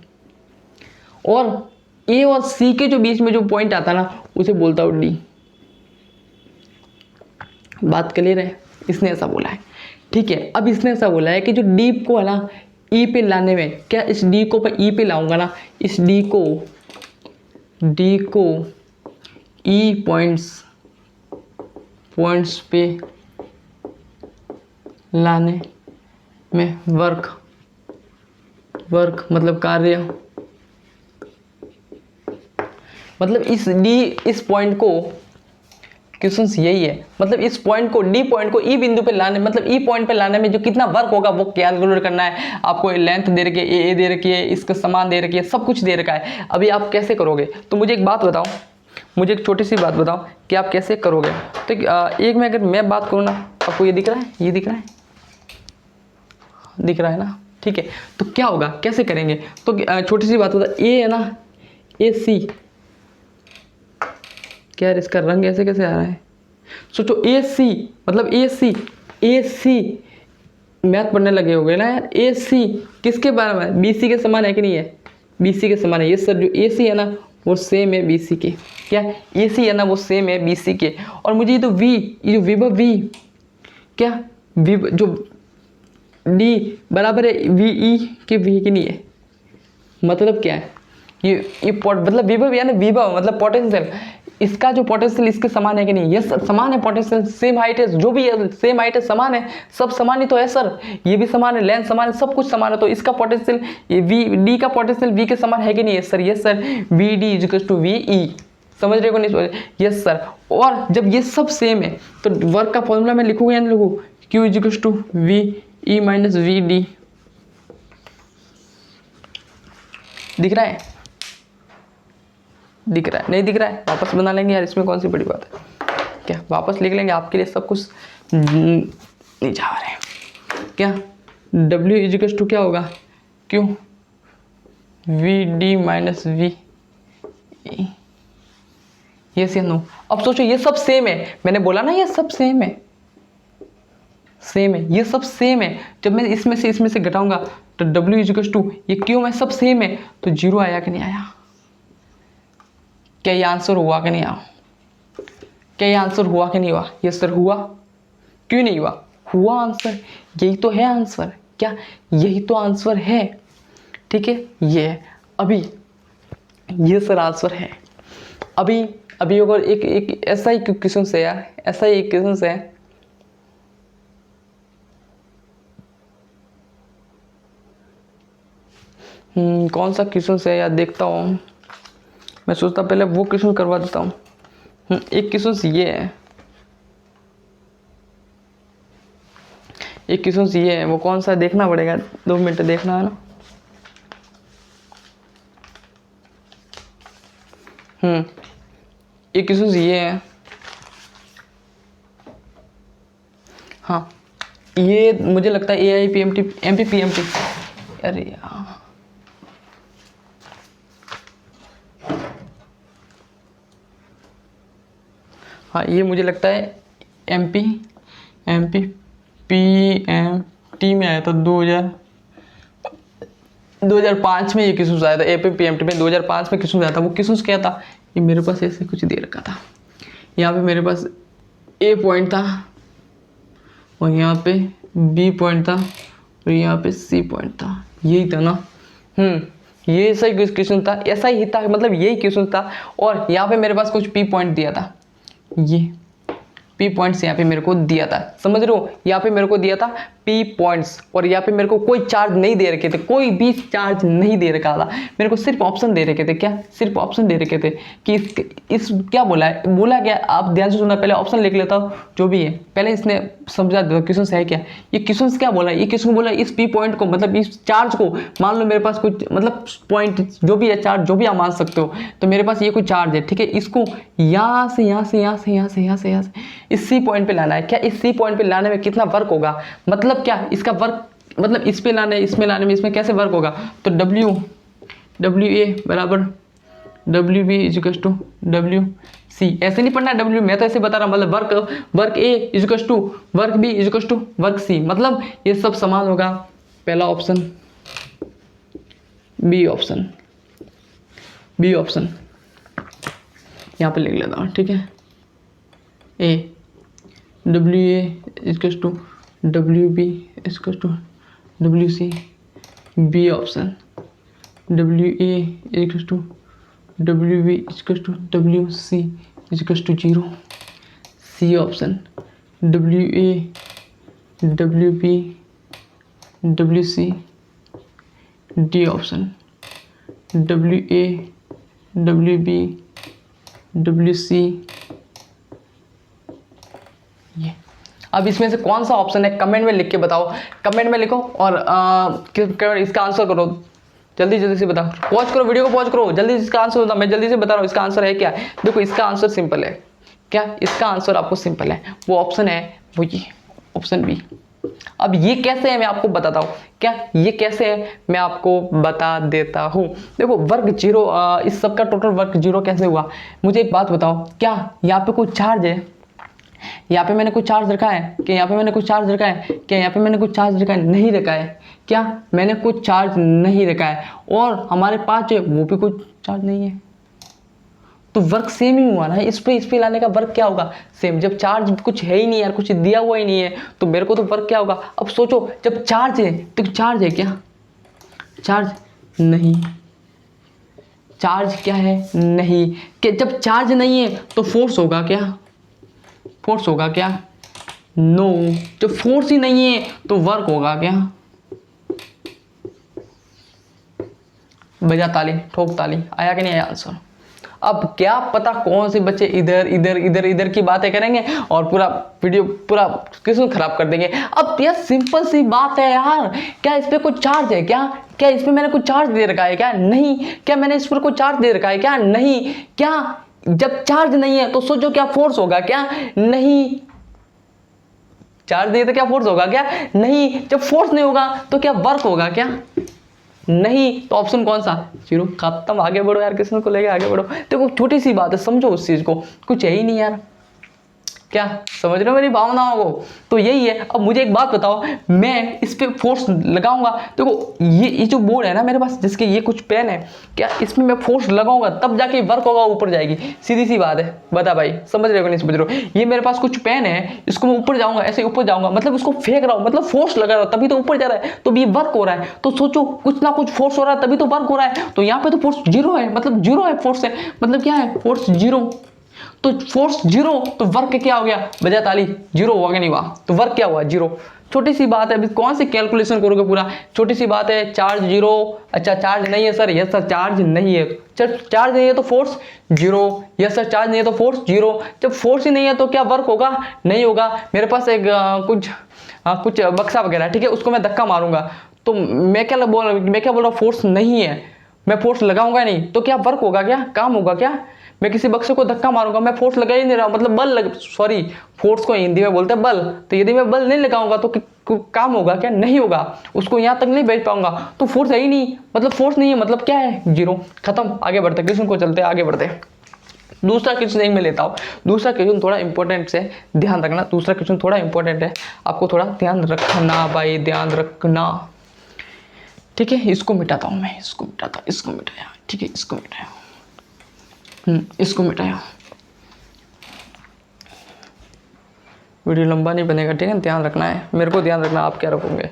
और ए और सी के जो बीच में जो पॉइंट आता है ना उसे बोलता हूँ डी। बात क्लियर है? इसने ऐसा बोला है, ठीक है। अब इसने ऐसा बोला है कि जो डी को है ना ई पे लाने में, क्या इस डी को मैं ई पे लाऊंगा ना, इस डी को ई पॉइंट्स पे लाने में वर्क मतलब कार्य, मतलब इस पॉइंट को, क्वेश्चन यही है, मतलब इस पॉइंट को, डी पॉइंट को ई बिंदु पे लाने, मतलब ई पॉइंट पे लाने में जो कितना वर्क होगा वो कैलकुलेट करना है आपको। लेंथ दे रखी है, ए दे रखी है, इसका समान दे रखी है, सब कुछ दे रखा है। अभी आप कैसे करोगे? तो मुझे एक बात बताओ, मुझे एक छोटी सी बात बताओ कि आप कैसे करोगे। तो एक में अगर मैं बात करूँ ना, आपको ये दिख रहा है, ये दिख रहा है, दिख रहा है ना, ठीक है। तो क्या होगा, कैसे करेंगे? तो छोटी सी बात बता, ए है ना, ए सी, क्या यार इसका रंग ऐसे कैसे आ रहा है? सोचो ए सी, मतलब ए सी मैथ पढ़ने लगे हो गए ना यार। ए सी किसके बारे में? बी सी के समान है कि नहीं है? बी सी के समान है। ये सर जो ए सी है ना वो सेम है बी सी के। क्या? ए सी है ना वो सेम है बी सी के। और मुझे ये तो वी, ये जो विभव वी, क्या जो डी बराबर है वी ई के, वी की नहीं है, मतलब क्या है ये मतलब विभव यानी विभव मतलब पोटेंशियल, इसका जो पोटेंशियल इसके समान है कि नहीं? यस समान है, पोटेंशियल सेम हाइट है, जो भी है सेम हाइट है, समान है, सब समान ही तो है सर। ये भी समान है, लेंथ समान है, सब कुछ समान है, तो इसका पोटेंशियल ये वी डी का पोटेंशियल वी के समान है कि नहीं है sir? Yes sir, V D equal to V E. समझ रहे हो नहीं समझ? Yes sir. और जब ये सब सेम है तो वर्क का फॉर्मूला मैं लिखूँ या नहीं लिखूँ? Q equal to V E minus V D. दिख रहा है? दिख रहा है? नहीं दिख रहा है? वापस बना लेंगे यार, इसमें कौन सी बड़ी बात है, क्या वापस लिख लेंगे, आपके लिए सब कुछ नहीं जा रहे हैं। क्या W इजिकल्स टू क्या होगा? क्यों वी डी माइनस वी, ये सेम नो। अब सोचो ये सब सेम है, मैंने बोला ना ये सब सेम है, सेम है, ये सब सेम है। जब मैं इसमें से घटाऊंगा तो W इजिकल्स टू ये क्यों में सब सेम है तो जीरो आया कि नहीं आया? क्या ये आंसर हुआ कि नहीं आया? क्या ये आंसर हुआ कि नहीं हुआ? ये सर हुआ। क्यों नहीं हुआ? हुआ आंसर, यही तो है आंसर। क्या यही तो आंसर है? ठीक है, ये अभी ये सर आंसर है। अभी अगर एक ऐसा ही क्वेश्चन से यार, ऐसा ही एक क्वेश्चन से कौन सा क्वेश्चन है यार, देखता हूँ मैं, सोचता पहले वो क्वेश्चन करवा देता हूँ। एक क्वेश्चन ये है, एक क्वेश्चन ये है, वो कौन सा देखना पड़ेगा, 2 मिनट देखना है ना। एक क्वेश्चन ये है, हाँ ये मुझे लगता है AIPMT MPPMT, अरे यार हाँ ये मुझे लगता है एमपी पीएमटी में आया था 2005 में ये क्वेश्चन आया था। एपी पीएमटी में 2005 में क्वेश्चन आया था। वो क्वेश्चन क्या था, ये मेरे पास ऐसे कुछ दे रखा था, यहाँ पे मेरे पास ए पॉइंट था और यहाँ पे बी पॉइंट था और यहाँ पे सी पॉइंट था, यही था ना। ये सही क्वेश्चन था, ऐसा ही था, मतलब यही क्वेश्चन था। और यहाँ पे मेरे पास कुछ पी पॉइंट दिया था, ये पी पॉइंट्स यहाँ पे मेरे को दिया था, समझ रहे हो। यहाँ पे मेरे को दिया था पी पॉइंट्स और यहाँ पे मेरे को कोई चार्ज नहीं दे रखे थे, कोई भी चार्ज नहीं दे रखा था, मेरे को सिर्फ ऑप्शन दे रखे थे। क्या, सिर्फ ऑप्शन दे रखे थे कि इस क्या बोला है, बोला क्या, आप ध्यान से सुनना, पहले ऑप्शन लिख लेता हूँ जो भी है, पहले इसने समझा दो क्वेश्चन है क्या। ये क्वेश्चन क्या बोला, ये क्वेश्चन बोला इस पी पॉइंट को, मतलब इस चार्ज को, मान लो मेरे पास कुछ मतलब पॉइंट जो भी है, चार्ज जो भी आप मान सकते हो, तो मेरे पास ये कोई चार्ज है, ठीक है, इसको यहाँ से यहाँ से यहाँ से यहाँ से यहाँ से यहाँ से इस सी पॉइंट पे लाना है। क्या इस सी पॉइंट पे लाने में कितना वर्क होगा, मतलब क्या इसका वर्क, मतलब इस पे लाने, इसमें लाने में, इसमें कैसे वर्क होगा। तो डब्ल्यू ए बराबर W B equals to W C, ऐसे नहीं पढ़ना डब्ल्यू, मैं तो ऐसे बता रहा हूँ, मतलब work A equals to work B equals to work C, मतलब ये सब समान होगा। पहला ऑप्शन, बी ऑप्शन यहाँ पे लिख लेता हूँ, ठीक है। A W A equals to W B equals to W C, B option W A equals to W B equals to W C equals to 0, C option W A W B W C, D option W A W B W C. ये अब इसमें से कौन सा ऑप्शन है, कमेंट में लिख के बताओ, कमेंट में लिखो और इसका आंसर करो, जल्दी जल्दी से बताओ, पॉज करो, वीडियो को पॉज करो, जल्दी इसका आंसर बताओ, मैं जल्दी से बता रहा हूँ इसका आंसर है क्या। देखो इसका आंसर सिंपल है, क्या इसका आंसर आपको सिंपल है, वो ऑप्शन है वो ये ऑप्शन बी। अब ये कैसे है मैं आपको बताता हूँ, क्या ये कैसे है मैं आपको बता देता हूँ। देखो वर्क 0, इस सब का टोटल वर्क 0 कैसे हुआ, मुझे एक बात बताओ, क्या यहाँ पे कोई चार्ज है, यहाँ पे मैंने कुछ चार्ज रखा है, क्या यहाँ पे मैंने कुछ चार्ज रखा है, क्या यहाँ पे मैंने कुछ चार्ज रखा है, नहीं रखा है, क्या मैंने कुछ चार्ज नहीं रखा है, और हमारे पास जो वो भी कुछ चार्ज नहीं है, तो वर्क सेम ही हुआ ना। इस पे लाने का वर्क क्या होगा, सेम। जब चार्ज कुछ है ही नहीं यार, कुछ दिया हुआ ही नहीं है, तो मेरे को तो वर्क क्या होगा। अब सोचो जब चार्ज है तो चार्ज है क्या, चार्ज नहीं, चार्ज क्या है नहीं, कि जब चार्ज नहीं है तो फोर्स होगा क्या, फोर्स होगा क्या, नो। जब फोर्स ही नहीं है तो वर्क होगा क्या। बजा ताली, ठोक ताली, आया कि नहीं आया आंसर। अब क्या पता कौन से बच्चे इधर इधर इधर इधर की बातें करेंगे और पूरा वीडियो पूरा क्वेश्चन खराब कर देंगे। अब यार सिंपल सी बात है यार, क्या इस पे कुछ चार्ज है क्या, क्या इसमें मैंने कुछ चार्ज दे रखा है क्या, नहीं। क्या मैंने इस पर कोई चार्ज दे रखा है क्या, नहीं। क्या जब चार्ज नहीं है तो सोचो क्या फोर्स होगा क्या, नहीं। चार्ज नहीं है तो क्या फोर्स होगा क्या, नहीं। जब फोर्स नहीं होगा तो क्या वर्क होगा क्या, नहीं। तो ऑप्शन कौन सा, 0। खत्म, आगे बढ़ो यार, किसी को लेके आगे बढ़ो। देखो छोटी सी बात है, समझो उस चीज को, कुछ है ही नहीं यार। क्या समझ रहे हो मेरी भावनाओं को, तो यही है। अब मुझे एक बात बताओ, मैं इस पे फोर्स लगाऊंगा, देखो ये जो बोर्ड है ना मेरे पास, जिसके ये कुछ पेन है, क्या इसमें मैं फोर्स लगाऊंगा तब जाके वर्क होगा, ऊपर जाएगी, सीधी सी बात है। बता भाई समझ रहे हो नहीं समझ रहे हो। ये मेरे पास कुछ पेन है, इसको मैं ऊपर जाऊंगा, ऐसे ऊपर जाऊंगा, मतलब उसको फेंक रहा हूँ, मतलब फोर्स लगा रहा हूँ, तभी तो ऊपर जा रहा है, तो ये वर्क हो रहा है। तो सोचो कुछ ना कुछ फोर्स हो रहा है तभी तो वर्क हो रहा है। तो यहाँ पे तो फोर्स 0 है, मतलब 0 है, फोर्स है मतलब क्या है, फोर्स 0। तो फोर्स 0 तो वर्क क्या हो गया, बजा ताली, 0 हुआ कि नहीं हुआ, तो वर्क क्या हुआ, 0। छोटी सी बात है, अभी कौन सी कैलकुलेशन करोगे पूरा, छोटी सी बात है। चार्ज 0, अच्छा चार्ज नहीं है सर, यस सर चार्ज नहीं है, चार्ज नहीं है तो फोर्स 0, यस सर चार्ज नहीं है तो फोर्स 0। जब फोर्स ही नहीं है तो क्या वर्क होगा, नहीं होगा। मेरे पास एक कुछ बक्सा वगैरह, ठीक है, उसको मैं धक्का मारूंगा, तो मैं क्या बोल रहा हूँ, फोर्स नहीं है, मैं फोर्स लगाऊंगा नहीं, तो क्या वर्क होगा, क्या काम होगा क्या। मैं किसी बक्से को धक्का मारूंगा, मैं फोर्स लगा ही नहीं रहा, मतलब बल सॉरी फोर्स को हिंदी में बोलते हैं बल, तो यदि मैं बल नहीं लगाऊंगा तो काम होगा क्या, नहीं होगा, उसको यहाँ तक नहीं भेज पाऊंगा, तो फोर्स है ही नहीं, मतलब फोर्स नहीं है, मतलब क्या है, 0। खत्म, आगे बढ़ते क्वेश्चन को चलते आगे बढ़ते। दूसरा क्वेश्चन एक मैं लेता हूँ। दूसरा क्वेश्चन थोड़ा इंपॉर्टेंट है, ध्यान रखना। दूसरा क्वेश्चन थोड़ा इंपॉर्टेंट है, आपको थोड़ा ध्यान रखना भाई, ध्यान रखना, ठीक है। इसको मिटाता हूँ मैं, इसको मिटाता, इसको मिटाया, ठीक है, इसको मिटाया, इसको मिटाया। वीडियो लंबा नहीं बनेगा, ठीक है, ध्यान रखना है, मेरे को ध्यान रखना आप क्या रखोगे,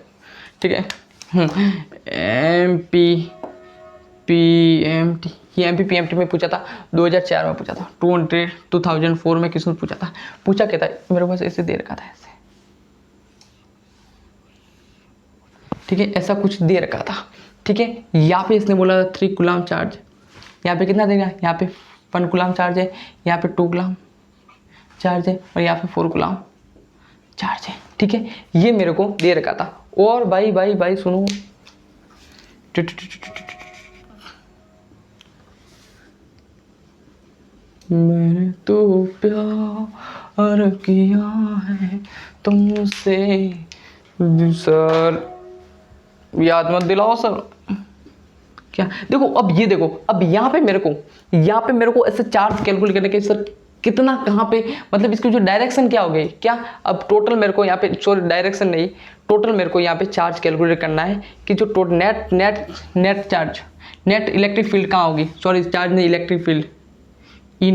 ठीक है। MP PMT, ये MP PMT में पूछा था, 2004 में पूछा था, 2004 में किसने पूछा था, पूछा क्या था मेरे पास, ऐसे दे रखा था ऐसे, ठीक है, ऐसा कुछ दे रखा था, ठीक है। यहाँ पे इसने बोला 3 कूलम चार्ज, यहाँ पे कितना देगा, यहाँ पे 1 कूलम चार्ज है, यहाँ पे 2 कूलम चार्ज है, और यहाँ पे 4 कूलम चार्ज है, ठीक है। ये मेरे को दे रखा था। और भाई भाई भाई सुनो, मैंने तो प्यार किया है तुमसे, सर याद मत दिलाओ सर। क्या देखो, अब ये देखो, अब यहाँ पे मेरे को ऐसे चार्ज कैलकुलेट करने के, सर कितना कहाँ पे, मतलब इसकी जो डायरेक्शन क्या हो गई क्या, अब टोटल मेरे को यहाँ पे, सॉरी डायरेक्शन नहीं, टोटल मेरे को यहाँ पे चार्ज कैलकुलेट करना है कि जो total net charge, net electric field कहाँ होगी, सॉरी चार्ज नहीं, electric field, E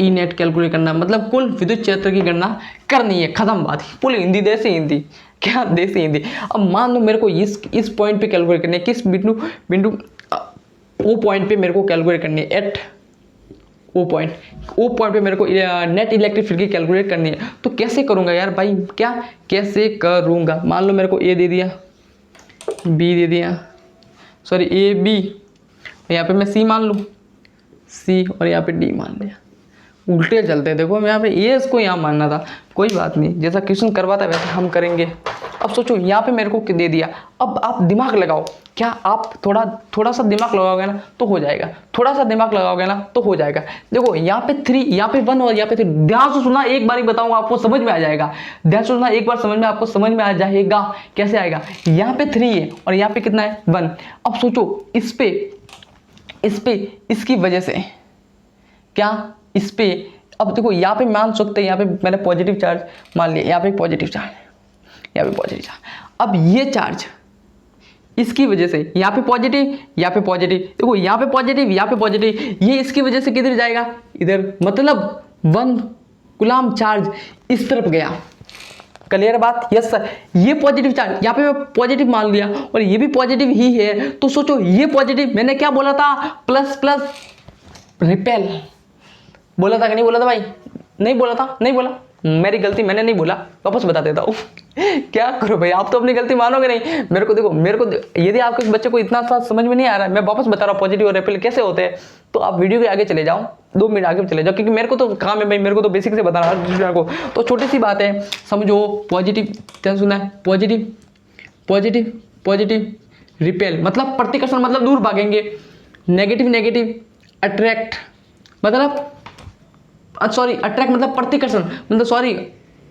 net calculate करना, मतलब कुल विद्युत क्षेत्र की गणना करनी है, खत्म बात, पूरी हिंदी, देसी हिंदी, क्या देसी हिंदी। अब मान लो मेरे को इस पॉइंट पे कैलकुलेट करनी है, किस बिंदु ओ पॉइंट पे मेरे को कैलकुलेट करनी है, एट ओ पॉइंट पे मेरे को नेट इलेक्ट्रिक फील्ड की कैलकुलेट करनी है। तो कैसे करूंगा यार भाई, क्या कैसे करूंगा, मान लो मेरे को ए दे दिया, बी दे दिया, सॉरी ए बी, यहाँ पे मैं सी मान लूँ, सी, और यहाँ पे डी मान लिया, उल्टे चलते हैं। देखो मैं यहाँ पे ये इसको यहाँ मानना था, कोई बात नहीं, जैसा क्वेश्चन करवाता है वैसे हम करेंगे। अब सोचो यहाँ पे मेरे को दे दिया, अब आप दिमाग लगाओ, क्या आप थोड़ा सा दिमाग लगाओगे ना तो हो जाएगा, थोड़ा सा दिमाग लगाओगे ना तो हो जाएगा। देखो यहाँ पे 3, यहाँ पे 1 और यहाँ पे 3, ध्यान से सुनना, एक बार ही बताऊंगा आपको समझ में आ जाएगा, ध्यान से सुनना, एक बार आपको समझ में आ जाएगा। कैसे आएगा, यहाँ पे 3 है और यहाँ पे कितना है 1। अब सोचो इस पे इसकी वजह से क्या, इस पे, अब देखो यहाँ पे मान सकते हैं, यहाँ पे मैंने पॉजिटिव चार्ज मान लिया, यहाँ पे पॉजिटिव चार्ज, यहाँ पे पॉजिटिव चार्ज। अब ये चार्ज इसकी वजह से यहाँ पे पॉजिटिव, यहाँ पे पॉजिटिव, देखो यहाँ पे पॉजिटिव, यहाँ पे पॉजिटिव, ये इसकी वजह से किधर जाएगा, इधर, मतलब 1 कूलम चार्ज इस तरफ गया। क्लियर बात, यस सर। ये पॉजिटिव चार्ज, यहाँ पे मैं पॉजिटिव मान लिया और ये भी पॉजिटिव ही है, तो सोचो ये पॉजिटिव, मैंने क्या बोला था, प्लस रिपेल बोला था कि नहीं बोला था भाई, नहीं बोला था, नहीं बोला, मेरी गलती, मैंने नहीं बोला, वापस बता देता हूँ। क्या करो भाई, आप तो अपनी गलती मानोगे नहीं। मेरे को देखो, यदि आपके बच्चे को इतना सा समझ में नहीं आ रहा है, मैं वापस बता रहा हूँ पॉजिटिव और रिपेल कैसे होते हैं, तो आप वीडियो के आगे चले जाओ, 2 मिनट आगे चले जाओ, क्योंकि मेरे को तो काम है भाई, मेरे को तो बेसिक से बताना हर दूसरे को। तो छोटी सी बात है, समझो, पॉजिटिव, क्या सुना है, पॉजिटिव रिपेल मतलब प्रतिकर्षण, मतलब दूर भागेंगे, नेगेटिव अट्रैक्ट, मतलब सॉरी अट्रैक्ट मतलब प्रतिकर्षण, मतलब सॉरी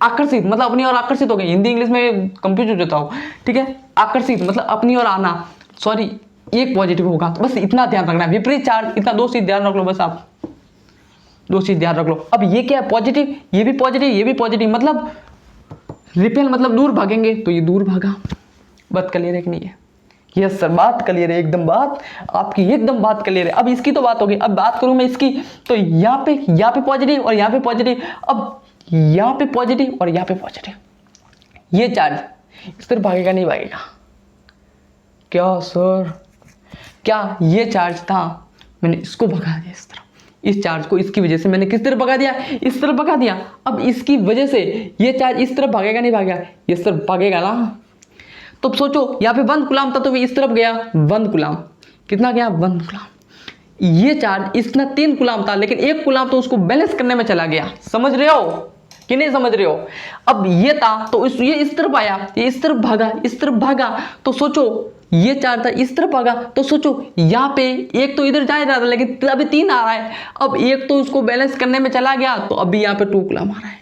आकर्षित, मतलब अपनी ओर आकर्षित हो गए, हिंदी इंग्लिश में कंफ्यूज हो जाता हूँ, ठीक है। आकर्षित मतलब अपनी ओर आना, सॉरी एक पॉजिटिव होगा, तो बस इतना ध्यान रखना है। विपरीत चार्ज, इतना 2 चीज ध्यान रख लो, बस आप 2 चीज ध्यान रख लो। अब ये क्या है, पॉजिटिव, ये भी पॉजिटिव, मतलब रिपेल मतलब दूर भागेंगे, तो ये दूर भागा। बात क्लियर है कि नहीं है, यस सर, बात क्लियर है एकदम, बात आपकी एकदम बात क्लियर है। अब इसकी तो बात होगी, अब बात करूं मैं इसकी, तो यहाँ पे पॉजिटिव और यहाँ पे पॉजिटिव, अब यहाँ पे पॉजिटिव और यहाँ पे पॉजिटिव, ये चार्ज इस तरफ भागेगा नहीं भागेगा, क्या सर, क्या ये चार्ज था, मैंने इसको भगा दिया इस तरफ, इस चार्ज को इसकी वजह से मैंने किस तरफ भगा दिया, इस तरफ भगा दिया। अब इसकी वजह से ये चार्ज इस तरफ भागेगा नहीं भागेगा, इस तरफ भागेगा ना। तो सोचो यहाँ पे 1 कूलम था, तो इस तरफ गया 1 कूलम, कितना गया 1 कूलम। ये चार्ज इसमें 3 कूलम था, लेकिन 1 कूलम तो उसको बैलेंस करने में चला गया, समझ रहे हो कि नहीं समझ रहे हो। अब ये था तो ये इस तरफ आया, ये इस तरफ भागा, तो सोचो ये चार्ज था इस तरफ भागा, तो सोचो यहाँ पे एक तो इधर जा रहा था, लेकिन अभी 3 आ रहा है, अब एक तो उसको बैलेंस करने में चला गया, तो अभी यहाँ पे 2 कूलम आ रहा है,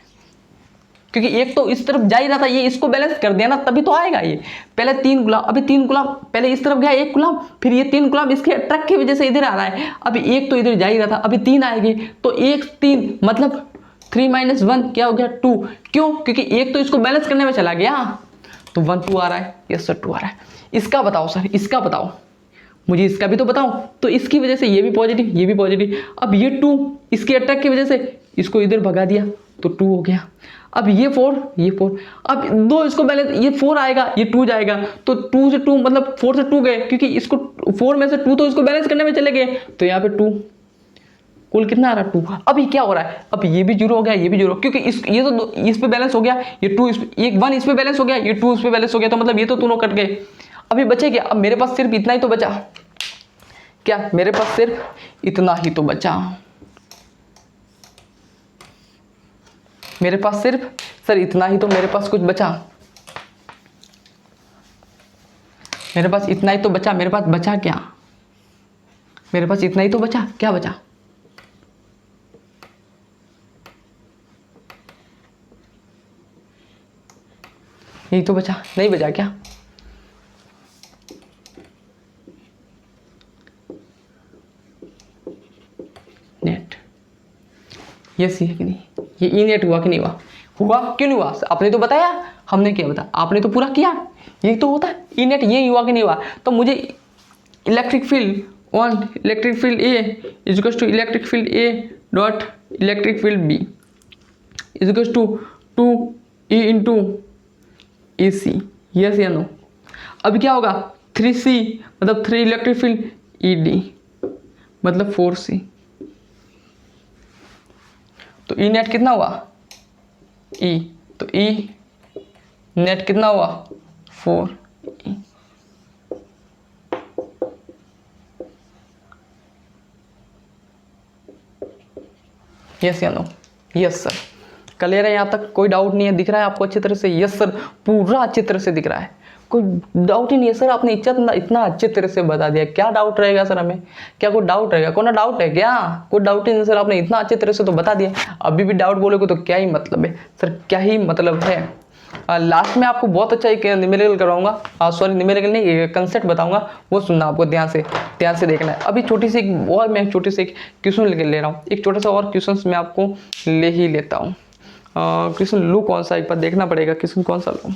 क्योंकि एक तो इस तरफ जा ही रहा था, ये इसको बैलेंस कर दिया ना तभी तो आएगा ये। पहले 3 गुलाम, अभी 3 गुलाम, पहले इस तरफ गया 1 गुलाम, फिर ये 3 गुलाम इसके ट्रक की वजह से इधर आ रहा है। अभी एक तो इधर जा ही रहा था, अभी 3 आएगी, तो 1 3 मतलब 3 - 1 क्या हो गया 2। क्यों? क्योंकि एक तो इसको बैलेंस करने में चला गया, तो 1 2 आ रहा है। यस सर 2 आ रहा है। इसका बताओ सर, इसका बताओ, मुझे इसका भी तो बताओ। तो इसकी वजह से ये भी पॉजिटिव, ये भी पॉजिटिव। अब ये 2 इसके अटैक की वजह से इसको इधर भगा दिया तो 2 हो गया। अब ये 4, ये 4, अब 2 इसको बैलेंस, ये 4 आएगा, ये 2 जाएगा, तो 2 से 2 मतलब 4 से 2 गए, क्योंकि इसको 4 में से 2 तो इसको बैलेंस करने में चले गए, तो यहाँ पे 2, कुल कितना आ रहा है 2। अब ये क्या हो रहा है, अब ये भी 0 हो गया, ये भी 0, क्योंकि ये तो इस पे बैलेंस हो गया, ये 2 एक 1 इस पे बैलेंस हो गया, ये 2 इस पे बैलेंस हो गया, तो मतलब ये तो दोनों कट गए। अभी बचे क्या? अब मेरे पास सिर्फ इतना ही तो बचा। क्या? मेरे पास सिर्फ इतना ही तो बचा। मेरे पास सिर्फ सर इतना ही तो मेरे पास कुछ बचा। मेरे पास इतना ही तो बचा। मेरे पास बचा क्या? मेरे पास इतना ही तो बचा। क्या बचा? यही तो बचा, नहीं बचा क्या? नेट, यस है कि नहीं? ये ई नेट हुआ कि नहीं हुआ? हुआ क्यों नहीं हुआ? आपने तो बताया, हमने क्या बताया? आपने तो पूरा किया, ये तो होता है ई नेट। ये हुआ कि नहीं हुआ? तो मुझे electric field 1 electric field A is to electric field A dot electric field B is to 2 E into A C. Yes या नो? अब क्या होगा? 3C मतलब 3 इलेक्ट्रिक फील्ड ई डी मतलब 4C। तो ई नेट कितना हुआ? ई, तो ई नेट कितना हुआ? 4E। यस या नो? Yes sir. क्लियर है? यहाँ तक कोई डाउट नहीं है? दिख रहा है आपको अच्छी तरह से? यस सर, पूरा अच्छी तरह से दिख रहा है, कोई डाउट ही नहीं है सर। आपने इतना अच्छे तरह से बता दिया, क्या डाउट रहेगा सर हमें? क्या कोई डाउट रहेगा? कोई ना डाउट है क्या? कोई डाउट ही नहीं सर, आपने इतना अच्छे तरह से तो बता दिया। अभी भी डाउट बोलोगे तो क्या ही मतलब है सर, क्या ही मतलब है? लास्ट में आपको बहुत अच्छा एक न्यूमेरिकल करवाऊंगा, सॉरी न्यूमेरिकल नहीं, कंसेप्ट बताऊंगा, वो सुनना आपको ध्यान से देखना है। अभी छोटी सी और मैं छोटी सी एक क्वेश्चन ले रहा हूँ, एक छोटा सा और क्वेश्चन मैं आपको ले ही लेता हूँ। क्वेश्चन लूँ कौन सा, एक बार देखना पड़ेगा क्वेश्चन कौन सा लूँ।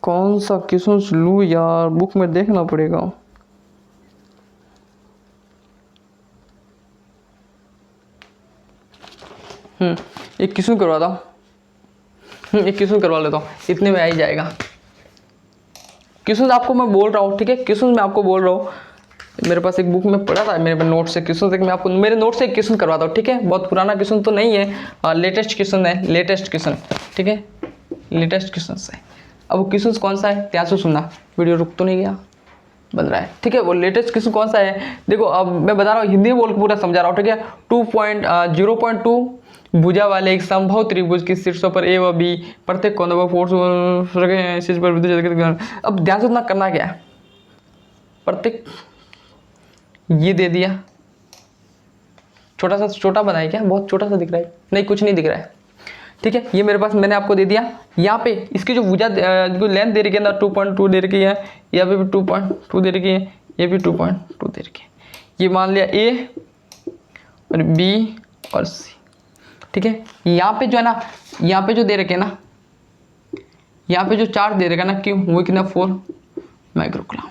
कौन सा क्वेश्चन लूँ यार, बुक में देखना पड़ेगा। एक क्वेश्चन करवाता हूँ, एक क्वेश्चन करवा लेता हूँ, इतने में आ ही जाएगा। क्वेश्चन आपको मैं बोल रहा हूँ, ठीक है? क्वेश्चन मैं आपको बोल रहा हूँ, मेरे पास एक बुक में पढ़ा था, मेरे नोट से क्वेश्चन, मैं आपको मेरे नोट से एक क्वेश्चन करवाता हूँ, ठीक है? बहुत पुराना क्वेश्चन तो नहीं है, लेटेस्ट क्वेश्चन है, लेटेस्ट क्वेश्चन, ठीक है? लेटेस्ट क्वेश्चन है। अब वो क्वेश्चन कौन सा है ध्यान से सुनना, वीडियो रुक तो नहीं गया, बन रहा है, ठीक है? वो लेटेस्ट क्वेश्चन कौन सा है देखो, अब मैं बता रहा हूँ, हिंदी में बोल के पूरा समझा रहा हूँ, ठीक है? 0.2 भुजा वाले एक समबाहु त्रिभुज की शीर्षों पर ए व बी प्रत्येक कोण व फोर्स रखे हैं शीर्ष पर विद्युत। अब ध्यान से उतना करना क्या है, प्रत्येक ये दे दिया, छोटा सा छोटा बनाए क्या, बहुत छोटा सा दिख रहा है, नहीं कुछ नहीं दिख रहा है, ठीक है? ये मेरे पास मैंने आपको दे दिया। यहाँ पे इसकी जो भुजा जो लेंथ दे रखी है ना 2.2 दे रखी है, यहाँ पे भी 2.2 दे रखी है, ये भी 2.2 दे रखी है। ये मान लिया ए और बी और सी, ठीक है? यहाँ पे जो है ना, यहाँ पे जो दे रखे ना, यहाँ पे जो चार्ज दे रखा ना क्यों, वो कितना 4 माइक्रोकूलम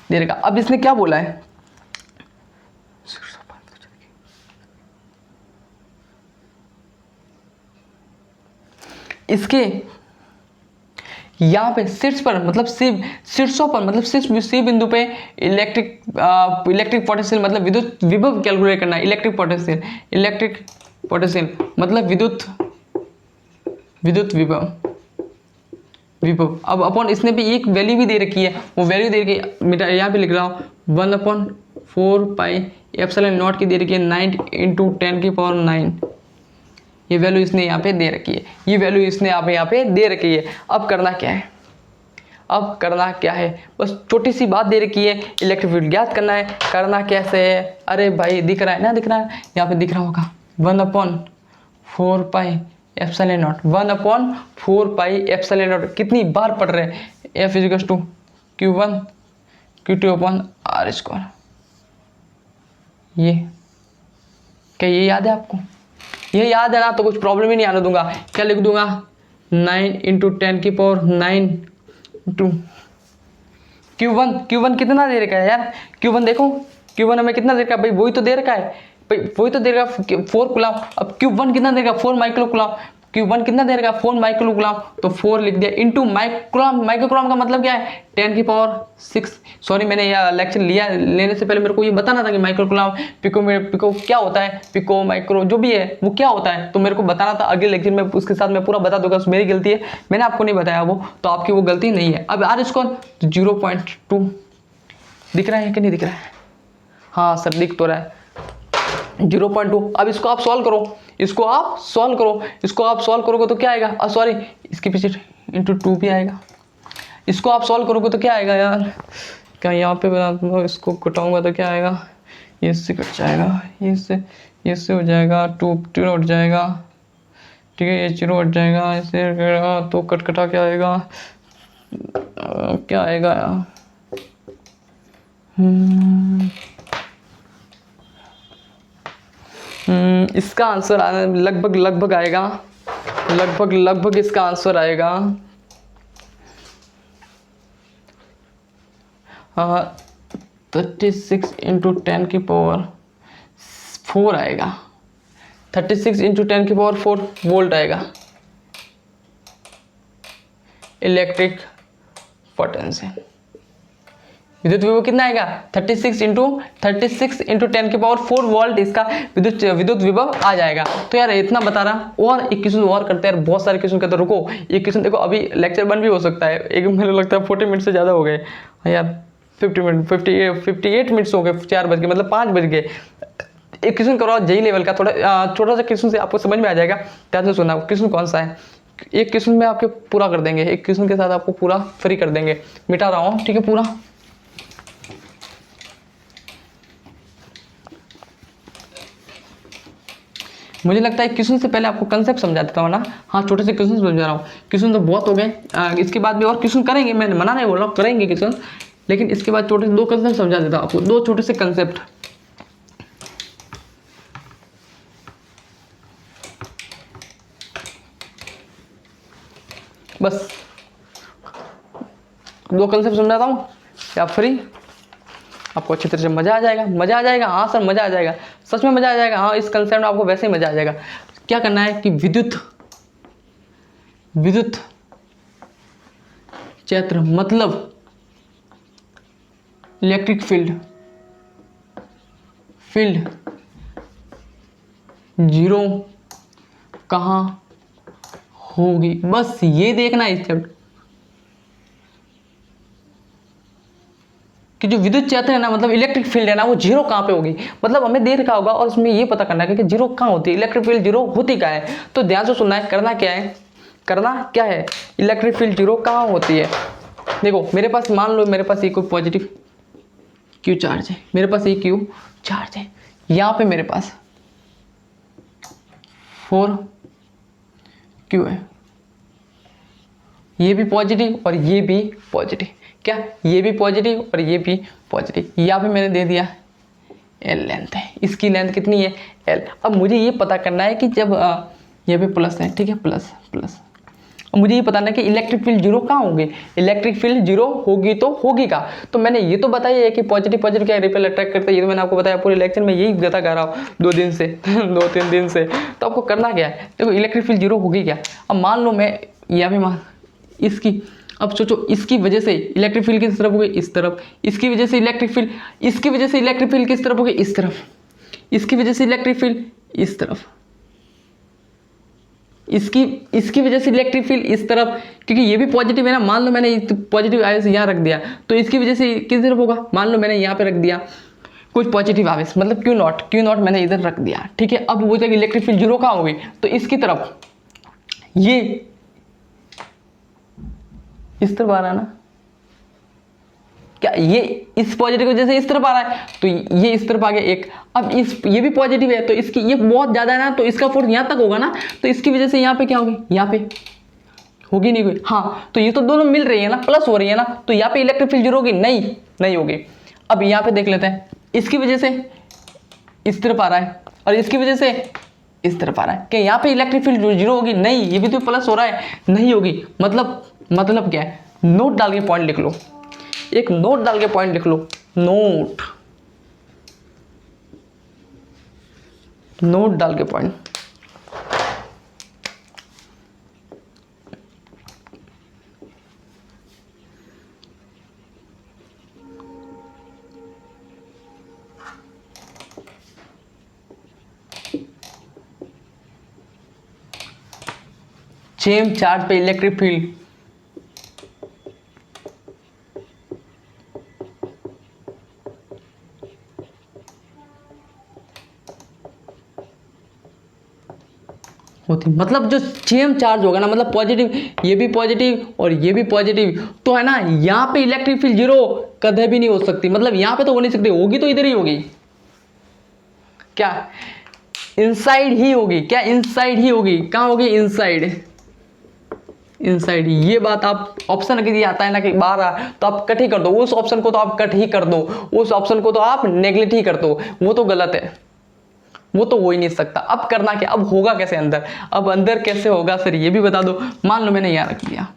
दे रखा। अब इसने क्या बोला है, इसके यहाँ पे शीर्ष पर मतलब शीर्षों पर मतलब सी बिंदु पे इलेक्ट्रिक पोटेंशियल मतलब विद्युत विभव कैलकुलेट करना है। इलेक्ट्रिक पोटेंशियल मतलब विद्युत विभव। अब अपॉन इसने भी एक वैल्यू भी दे रखी है, वो वैल्यू दे रखी है, यहाँ पे लिख रहा हूँ 1/4 पाई एप्सिलॉन नॉट की दे रखी है 9 × 10⁹ ये वैल्यू इसने यहाँ पे दे रखी है, ये वैल्यू इसने यहाँ पे दे रखी है। अब करना क्या है, बस छोटी सी बात दे रखी है, इलेक्ट्रिक फील्ड ज्ञात करना है। करना कैसे है, अरे भाई दिख रहा है ना, दिख रहा है यहाँ पे दिख रहा होगा 1/4 pi epsilon not 1/4 pi epsilon not. कितनी बार पढ़ रहे हैं, F = Q1 Q2/R²। ये क्या ये याद है आपको? ये याद है ना, तो कुछ प्रॉब्लम ही नहीं आने दूंगा। क्या लिख दूंगा 9 × 10⁹ टू Q1 कितना दे रखा है यार? Q1 देखो, Q1 हमें कितना दे रखा है भाई, वही तो दे रखा है भाई, वही तो दे रखा 4 कूलम। अब Q1 कितना दे रखा 4 माइक्रो कूलम। Q1 कितना दे रखा 4 माइक्रो कूलम, तो 4 लिख दिया इंटू माइक्रो कूलम का मतलब क्या है 10⁶। सॉरी, मैंने यह लेक्चर लेने से पहले मेरे को ये बताना था कि माइक्रो कूलम पिको क्या होता है, पिको माइक्रो जो भी है वो क्या होता है, तो मेरे को बताना था। अगले लेक्चर में उसके साथ मैं पूरा बता दूंगा, मेरी गलती है, मैंने आपको नहीं बताया वो, तो आपकी वो गलती नहीं है। अब R² 0.2 दिख रहा है कि नहीं दिख रहा है? हाँ सर दिख तो रहा है 0.2। अब इसको आप सॉल्व करो, इसको आप सॉल्व करोगे तो क्या आएगा, सॉरी इसके पीछे × 2 भी आएगा। इसको आप सॉल्व करोगे तो क्या आएगा यार, क्या यहाँ पे बना दूंगा, इसको कटाऊंगा तो क्या आएगा, ये इससे कट जाएगा, ये इससे हो जाएगा 2 हट जाएगा, ठीक है, ये 0 हट जाएगा, इससे तो कटा क्या आएगा, क्या आएगा यार, इसका आंसर लगभग आएगा, लगभग इसका आंसर आएगा 36 × 10⁴ आएगा, 36 × 10⁴ वोल्ट आएगा इलेक्ट्रिक पोटेंशियल। विद्युत विभव कितना आएगा 36 × 10⁴ वोल्ट इसका विद्युत विभव आ जाएगा। तो यार इतना बता रहा, और एक क्वेश्चन और करते हैं यार, बहुत सारे क्वेश्चन करते हैं। रुको एक क्वेश्चन देखो, अभी लेक्चर 1 भी हो सकता है, एक मुझे लगता है 40 मिनट से ज़्यादा हो गए यार, 58 मिनट्स हो गए, 4 बज गए मतलब 5 बज गए। एक क्वेश्चन करो JEE लेवल का, थोड़ा छोटा सा क्वेश्चन से आपको समझ में आ जाएगा। ध्यान से सुनना, क्वेश्चन कौन सा है, एक क्वेश्चन में आपके पूरा कर देंगे, एक क्वेश्चन के साथ आपको पूरा फ्री कर देंगे, मिटा रहा हूँ ठीक है पूरा। मुझे लगता है क्वेश्चन से पहले आपको कंसेप्ट समझा देता हूँ ना, हाँ छोटे से क्वेश्चन समझा रहा हूँ। क्वेश्चन तो बहुत हो गए, इसके बाद भी और क्वेश्चन करेंगे, मैंने मना नहीं बोल रहा हूँ, करेंगे क्वेश्चन, लेकिन इसके बाद छोटे 2 कंसेप्ट समझा देता हूँ आपको, 2 छोटे से कंसेप्ट। बस 2 कंसेप्ट समझाता हूँ, क्या फ्री, आपको अच्छी तरह से मजा आ जाएगा। हाँ सर मजा आ जाएगा, सच में मजा आ जाएगा। हाँ इस कंसेप्ट में आपको वैसे ही मजा आ जाएगा। क्या करना है कि विद्युत क्षेत्र मतलब इलेक्ट्रिक फील्ड 0 कहाँ होगी, बस ये देखना है इस चैप्टर कि जो विद्युत क्षेत्र है ना, मतलब इलेक्ट्रिक फील्ड है ना, वो 0 कहाँ पे होगी, मतलब हमें दे रखा होगा और उसमें ये पता करना है कि 0 कहाँ होती है, इलेक्ट्रिक फील्ड 0 होती कहाँ है। तो ध्यान से सुनना है, करना क्या है, इलेक्ट्रिक फील्ड 0 कहाँ होती है। देखो मेरे पास, मान लो मेरे पास ये कोई पॉजिटिव Q चार्ज है, मेरे पास ये Q चार्ज है, यहाँ पे मेरे पास 4Q है, ये भी पॉजिटिव और ये भी पॉजिटिव, क्या ये भी पॉजिटिव और ये भी पॉजिटिव। यहाँ पे मैंने दे दिया L लेंथ है, इसकी लेंथ कितनी है L। अब मुझे ये पता करना है कि जब ये भी प्लस है, ठीक है, प्लस, और मुझे ये बताना है कि इलेक्ट्रिक फील्ड जीरो कहाँ होगी, इलेक्ट्रिक फील्ड जीरो होगी तो होगी का। तो मैंने ये तो बताया है कि पॉजिटिव पॉजिटिव क्या रिपेल अट्रैक्ट करता है, ये तो मैंने आपको बताया पूरे लेक्चर में, यही गता कर रहा हूँ 2 दिन से 2-3 दिन से। तो आपको करना क्या है, देखो इलेक्ट्रिक फील्ड जीरो होगी क्या। अब मान लो मैं यहाँ भी मान इसकी, अब सोचो इसकी वजह से इलेक्ट्रिक फील्ड किस तरफ होगी, इस तरफ, इसकी वजह से इलेक्ट्रिक फील्ड, इसकी वजह से इलेक्ट्रिक फील्ड किस तरफ होगी, इस तरफ, इसकी वजह से इलेक्ट्रिक फील्ड इस तरफ, इसकी वजह से इलेक्ट्रिक फील्ड इस तरफ, क्योंकि ये भी पॉजिटिव है ना। मान लो मैंने पॉजिटिव आवेश यहाँ रख दिया, तो इसकी वजह से किस तरफ होगा, मान लो मैंने यहाँ पे रख दिया कुछ पॉजिटिव आवेश, मतलब क्यू नॉट मैंने इधर रख दिया, ठीक है। अब वो जगह इलेक्ट्रिक फील्ड जीरो कहाँ होगी, तो इसकी तरफ, ये इस तरफ आ रहा है ना, क्या ये इस पॉजिटिव की वजह से इस तरफ आ रहा है, तो ये इस तरफ आ गया एक। अब ये भी पॉजिटिव है, तो इसकी ये बहुत ज्यादा है ना, तो इसका फोर्स यहाँ तक होगा ना, तो इसकी वजह से यहाँ पे क्या होगी, यहाँ पे होगी नहीं कोई, हाँ। तो ये तो दोनों मिल रही है ना, प्लस हो रही है ना, तो यहाँ पे इलेक्ट्रिक फील्ड जीरो होगी, नहीं होगी। अब यहाँ पे देख लेते हैं, इसकी वजह से इस तरफ आ रहा है और इसकी वजह से इस तरफ आ रहा है, क्या यहाँ पे इलेक्ट्रिक फील्ड जीरो होगी, नहीं, ये भी तो प्लस हो रहा है, नहीं होगी। मतलब क्या है, नोट डाल के पॉइंट लिख लो, एक नोट डाल के पॉइंट लिख लो, नोट डाल के पॉइंट। सेम चार्ज पे इलेक्ट्रिक फील्ड होती, मतलब जो सेम चार्ज होगा ना, मतलब पॉजिटिव, ये भी पॉजिटिव और ये भी पॉजिटिव, तो है ना यहाँ पे इलेक्ट्रिक फील्ड जीरो कभी भी नहीं हो सकती, मतलब यहाँ पे तो हो नहीं सकती, होगी तो इधर ही होगी, क्या इनसाइड ही होगी, क्या इनसाइड ही होगी, कहाँ होगी, इनसाइड। ये बात आप ऑप्शन अगर आता है ना कि बाहर आ, तो आप कट ही कर दो, उस ऑप्शन को तो आप कट ही कर दो, उस ऑप्शन को तो आप नेग्लेक्ट ही कर दो, वो तो गलत है, वो तो हो ही नहीं सकता। अब करना क्या, अब होगा कैसे अंदर, अब अंदर कैसे होगा सर ये भी बता दो। मान लो मैंने यहाँ रख दिया,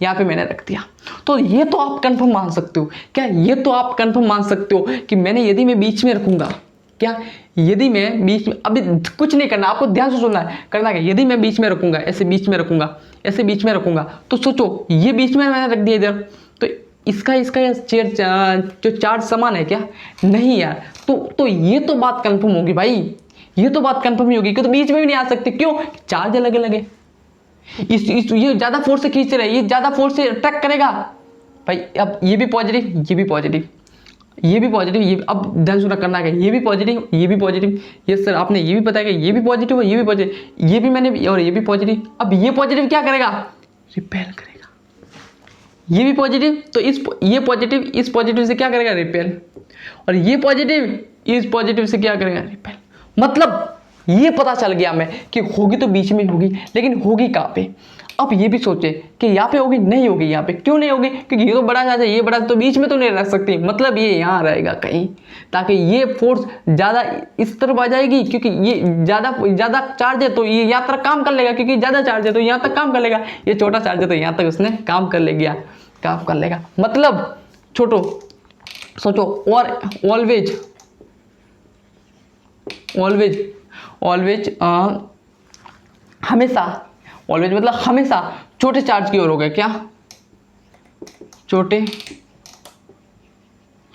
यहाँ पे मैंने रख दिया, तो ये तो आप कंफर्म मान सकते हो, क्या ये तो आप कंफर्म मान सकते हो कि मैंने, यदि मैं बीच में रखूंगा, क्या यदि मैं बीच में, अभी कुछ नहीं करना, आपको ध्यान से सुनना है, करना क्या, यदि मैं बीच में रखूंगा, ऐसे बीच में रखूंगा, ऐसे बीच में रखूंगा, तो सोचो ये बीच में मैंने रख दिया इधर, तो इसका जो चार्ज समान है क्या, नहीं यार, तो ये तो बात कंफर्म होगी भाई, ये तो बात कंफर्म ही होगी कि तो बीच में भी नहीं आ सकते, क्यों, चार्ज अलग अलग है। ये ज्यादा फोर्स से खींच रहा है, ये ज्यादा फोर्स से अट्रैक्ट करेगा भाई। अब ये भी पॉजिटिव, ये भी पॉजिटिव, ये भी पॉजिटिव, ये अब ध्यान सुना करना है, ये भी पॉजिटिव, ये भी पॉजिटिव, ये सर आपने ये भी पता है कि ये भी पॉजिटिव है, ये भी पॉजिटिव, ये भी मैंने, और ये भी पॉजिटिव। अब ये पॉजिटिव क्या करेगा, रिपेल करेगा, ये भी पॉजिटिव, तो ये पॉजिटिव इस पॉजिटिव से क्या करेगा, रिपेल, और ये पॉजिटिव इस पॉजिटिव से क्या करेगा, रिपेल। मतलब ये पता चल गया मैं कि होगी तो बीच में होगी, लेकिन होगी कहाँ पे। अब ये भी सोचे कि यहाँ पे होगी, नहीं होगी यहाँ पे, क्यों नहीं होगी, क्योंकि ये तो बड़ा चार्ज है, ये बड़ा, तो बीच में तो नहीं रख सकती, मतलब ये यहाँ रहेगा कहीं, ताकि ये फोर्स ज़्यादा इस तरफ आ जाएगी, क्योंकि ये ज़्यादा चार्ज है तो ये यहाँ तक काम कर लेगा, क्योंकि ज़्यादा चार्ज है तो यहाँ तक काम कर लेगा, ये छोटा चार्ज है तो यहाँ तक उसने काम कर लेगा, मतलब छोटो सोचो। और ऑलवेज हमेशा, ऑलवेज मतलब हमेशा छोटे चार्ज की ओर हो गए, क्या छोटे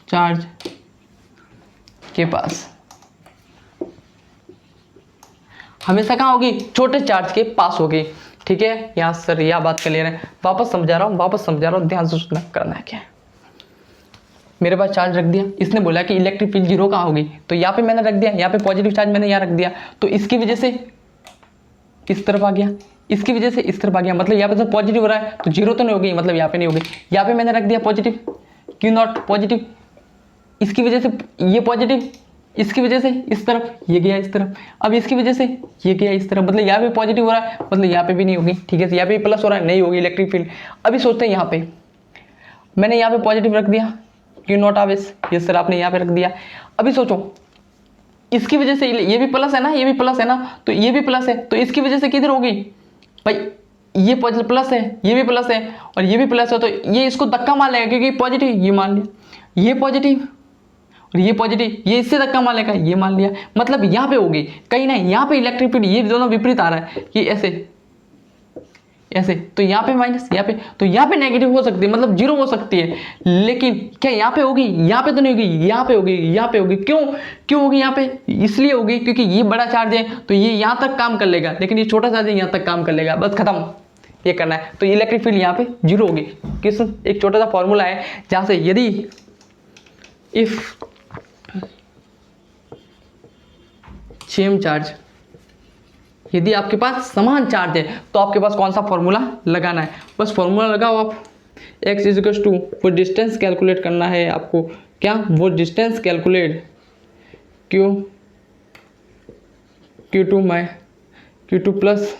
चार्ज के पास, हमेशा कहाँ होगी, छोटे चार्ज के पास होगी, ठीक है। यहाँ सर यह बात क्लियर है, वापस समझा रहा हूँ, ध्यान से सुनना, करना है क्या है। मेरे पास चार्ज रख दिया, इसने बोला कि इलेक्ट्रिक फील्ड जीरो कहाँ होगी, तो यहाँ पे मैंने रख दिया, यहाँ पे पॉजिटिव चार्ज मैंने यहाँ रख दिया, तो इसकी वजह से इस तरफ आ गया, इसकी वजह से इस तरफ आ गया, मतलब यहाँ पे तो पॉजिटिव हो रहा है, तो जीरो तो नहीं होगी, मतलब यहाँ पे नहीं होगी। यहाँ पे मैंने रख दिया पॉजिटिव, क्यू नॉट पॉजिटिव, इसकी वजह से ये पॉजिटिव, इसकी वजह से इस तरफ ये गया इस तरफ, अब इसकी वजह से ये गया इस तरफ, मतलब यहाँ पे पॉजिटिव हो रहा है, मतलब यहाँ पे भी नहीं होगी, ठीक है। यहाँ पे प्लस हो रहा है, नहीं होगी इलेक्ट्रिक फील्ड। अभी सोचते हैं, यहाँ पे मैंने यहाँ पे पॉजिटिव रख दिया, क्यू नॉट आवेश, ये सर आपने यहाँ पे रख दिया। अभी सोचो इसकी वजह से ये भी प्लस है ना, ये भी प्लस है ना, तो ये भी प्लस है, तो इसकी वजह से किधर होगी भाई, ये प्लस है, ये भी प्लस है और ये भी प्लस है, तो ये इसको धक्का मार लेगा क्योंकि पॉजिटिव, ये मान लिया, ये पॉजिटिव और ये पॉजिटिव, ये इससे धक्का मार लेगा, ये मान लिया। मतलब यहाँ पे होगी कहीं ना यहाँ पे इलेक्ट्रिक फील्ड, ये दोनों विपरीत आ रहा है कि ऐसे ऐसे, तो यहाँ पे माइनस, यहाँ पे, तो यहाँ पे नेगेटिव हो सकती है, मतलब जीरो हो सकती है। लेकिन क्या यहाँ पे होगी? यहाँ पे तो नहीं होगी, यहाँ पे होगी, यहाँ पे होगी। क्यों होगी यहाँ पे? इसलिए होगी क्योंकि ये बड़ा चार्ज है तो ये यहाँ तक काम कर लेगा, लेकिन ये छोटा चार्ज है यहाँ तक काम कर लेगा, बस खत्म, ये करना है। तो इलेक्ट्रिक फील्ड यहाँ पे जीरो होगी। किस एक छोटा सा फॉर्मूला है जहाँ से यदि इफ सेम चार्ज, यदि आपके पास समान चार्ज है तो आपके पास कौन सा फॉर्मूला लगाना है? बस फॉर्मूला लगाओ आप, x इज टू वो डिस्टेंस कैलकुलेट करना है आपको। क्या? वो डिस्टेंस कैलकुलेट Q2 में Q2 प्लस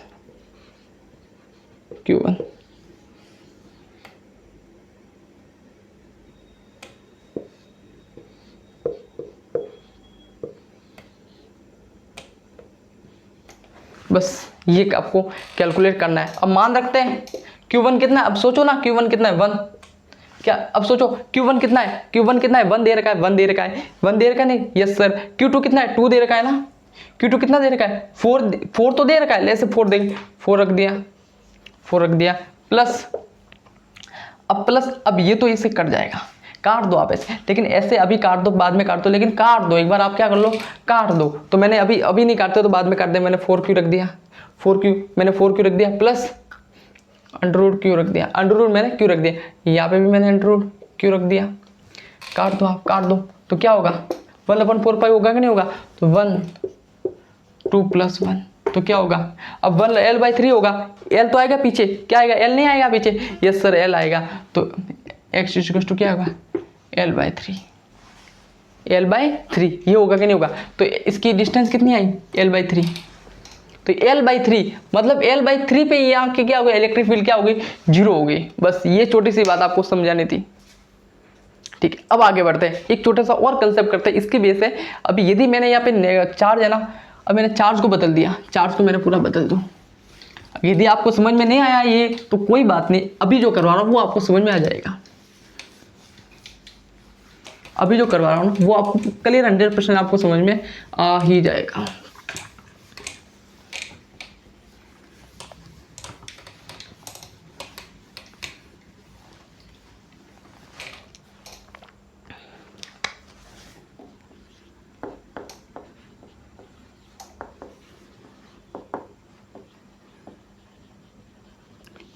Q1। बस ये आपको कैलकुलेट करना है। अब मान रखते हैं Q1 कितना है? अब सोचो ना, Q1 कितना है? 1। क्या? अब सोचो Q1 कितना है? Q1 कितना है? 1 दे रखा है, 1 दे रखा है, 1 दे रखा है नहीं? Yes sir. Q2 कितना है? 2 दे रखा है ना? Q2 कितना दे रखा है? 4 तो दे रखा है, ऐसे 4 देंगे, 4 रख दिया प्लस, अब ये तो इसे कट जाएगा, काट दो आप ऐसे, लेकिन ऐसे अभी काट दो, बाद में काट दो, लेकिन काट दो एक बार, आप क्या कर लो, काट दो। तो मैंने अभी नहीं काटते तो बाद में काट दे, मैंने 4Q रख दिया, 4Q रख दिया प्लस अंडर Q रख दिया, अंडर मैंने Q रख दिया, यहाँ पे भी मैंने अंडर Q रख दिया। काट दो आप, काट दो, तो क्या होगा? 1/4 होगा कि नहीं होगा? तो 1 2 + 1 तो क्या होगा? अब 1L/3 होगा, L तो आएगा पीछे, क्या आएगा? L नहीं आएगा पीछे, यस सर L आएगा। तो x = क्या होगा? L/3 ये होगा कि नहीं होगा? तो इसकी डिस्टेंस कितनी आई? L/3। तो L/3 मतलब L/3 पे यहाँ की क्या होगी? इलेक्ट्रिक फील्ड क्या होगी? जीरो होगी। बस ये छोटी सी बात आपको समझानी थी। ठीक है, अब आगे बढ़ते हैं, एक छोटा सा और कंसेप्ट करते हैं इसके बेस है। अभी यदि मैंने यहाँ पे चार्ज है ना, अब मैंने चार्ज को बदल दिया, चार्ज को मैंने पूरा बदल दूँ। यदि आपको समझ में नहीं आया ये तो कोई बात नहीं, अभी जो करवा रहा हूँ वो आपको समझ में आ जाएगा। अभी जो करवा रहा हूँ वो आपको क्लियर 100% आपको समझ में आ ही जाएगा।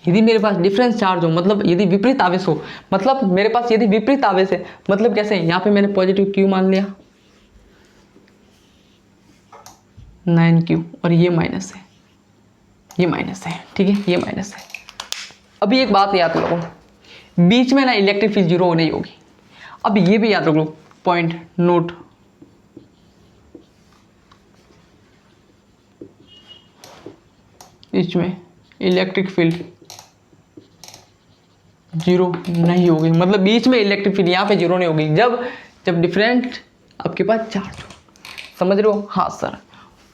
यदि मेरे पास डिफरेंस चार्ज हो, मतलब यदि विपरीत आवेश हो, मतलब मेरे पास यदि विपरीत आवेश है, मतलब कैसे? यहाँ पे मैंने पॉजिटिव Q मान लिया 9Q और ये माइनस है, ठीक है, ये माइनस है। अभी एक बात याद रखो, बीच में ना इलेक्ट्रिक फील्ड जीरो नहीं होगी। अब ये भी याद रख लो, पॉइंट नोट, बीच में इलेक्ट्रिक फील्ड जीरो नहीं होगी, मतलब बीच में इलेक्ट्रिक फील्ड यहाँ पे जीरो नहीं होगी जब डिफरेंट आपके पास चार्ज हो। समझ रहे हो? हाँ सर,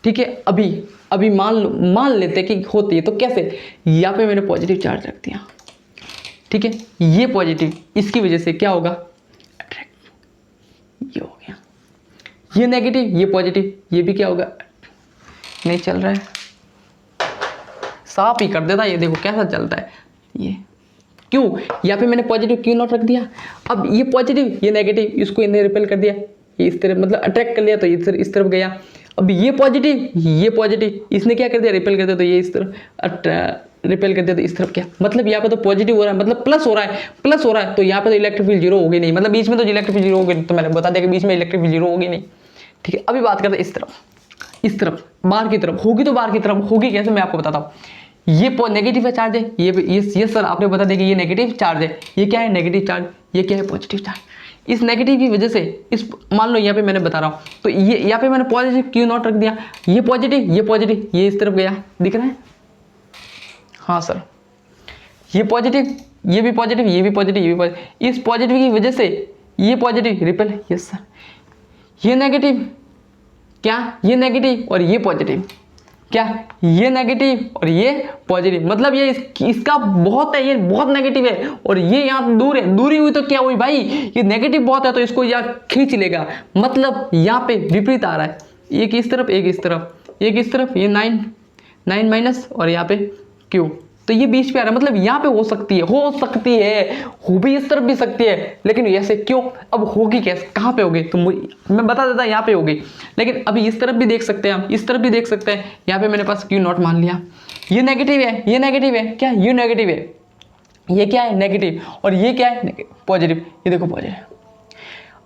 ठीक है। अभी मान लेते कि होती है, तो कैसे? यहाँ पे मैंने पॉजिटिव चार्ज रख दिया, ठीक है, ये पॉजिटिव, इसकी वजह से क्या होगा? अट्रैक्ट, ये हो गया, ये नेगेटिव, ये पॉजिटिव, ये भी क्या होगा? नहीं चल रहा है, साफ ही कर देता, ये देखो कैसा चलता है ये। क्यों? यहाँ पे मैंने पॉजिटिव Q0 रख दिया, अब ये पॉजिटिव ये नेगेटिव, इसको इन्हें रिपेल कर दिया, ये इस तरफ, मतलब अट्रैक्ट कर लिया, तो ये इस तरफ गया। अब ये पॉजिटिव इसने क्या कर दिया? रिपेल कर दिया, तो ये इस तरफ रिपेल कर दिया, तो इस तरफ क्या? मतलब यहाँ पे तो पॉजिटिव हो रहा है, मतलब प्लस हो रहा है, तो यहाँ पे तो इलेक्ट्रिक फील्ड जीरो होगी नहीं, मतलब बीच में तो इलेक्ट्रिक फील्ड जीरो होगी, तो मैंने बता दिया कि बीच में इलेक्ट्रिक फील्ड जीरो होगी नहीं। ठीक है, अभी बात करते हैं इस तरफ बाहर की तरफ होगी, तो बाहर की तरफ होगी कैसे मैं आपको बताता हूँ। ये नेगेटिव है चार्ज है, ये सर आपने बता दिया कि ये नेगेटिव चार्ज है, ये क्या है? नेगेटिव चार्ज, ये क्या है? Positive charge. इस नेगेटिव की वजह से इस, मान लो यहाँ पे मैंने बता रहा हूँ, तो ये यहाँ पे मैंने पॉजिटिव Q0 रख दिया, ये पॉजिटिव ये इस तरफ गया, दिख रहा है? हाँ सर, ये पॉजिटिव, ये भी पॉजिटिव, ये भी पॉजिटिव, ये भी पॉजिटिव, इस पॉजिटिव की वजह से ये पॉजिटिव रिपेल, यस सर, ये नेगेटिव, क्या? ये नेगेटिव और ये पॉजिटिव, क्या ये नेगेटिव और ये पॉजिटिव, मतलब ये इसका बहुत है, ये बहुत नेगेटिव है और ये यहाँ दूर है, दूरी हुई तो क्या हुई भाई, ये नेगेटिव बहुत है तो इसको यहाँ खींच लेगा, मतलब यहाँ पे विपरीत आ रहा है, एक इस तरफ एक इस तरफ, एक इस तरफ, ये 9 माइनस और यहाँ पे Q, तो ये बीच पे आ रहा है, मतलब यहाँ पे हो सकती है, हो भी इस तरफ भी सकती है, लेकिन ऐसे क्यों, अब होगी कैसे, कहाँ पे होगी, तो मैं बता देता यहाँ पे होगी, लेकिन अभी इस तरफ भी देख सकते हैं हम, इस तरफ भी देख सकते हैं, यहाँ पे मेरे पास Q नॉट मान लिया, ये नेगेटिव है, ये नेगेटिव है, क्या ये नेगेटिव है, ये क्या है नेगेटिव, और ये क्या है पॉजिटिव, ये देखो पॉजिटिव,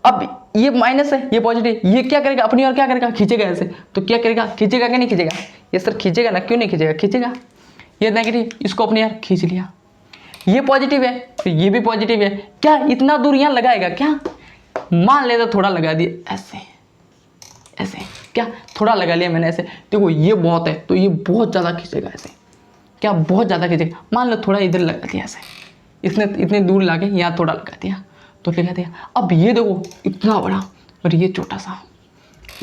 अब ये माइनस है, ये पॉजिटिव, ये क्या करेगा अपनी और क्या करेगा, खींचेगा ऐसे, तो क्या करेगा, खींचेगा क्या नहीं खींचेगा, ये सर खींचेगा ना, क्यों नहीं खींचेगा, खींचेगा, ये नेगेटिव, इसको अपने यार खींच लिया, ये पॉजिटिव है तो ये भी पॉजिटिव है, क्या इतना दूर यहाँ लगाएगा क्या, मान ले तो थोड़ा लगा दिया ऐसे, ऐसे क्या थोड़ा लगा लिया मैंने ऐसे, देखो ये बहुत है तो ये बहुत ज़्यादा खींचेगा ऐसे, क्या बहुत ज़्यादा खींचेगा, मान लो थोड़ा इधर लगा दिया ऐसे, इसने इतने दूर ला के यहाँ थोड़ा लगा दिया तो लगा दिया, अब ये देखो इतना बड़ा और ये छोटा सा,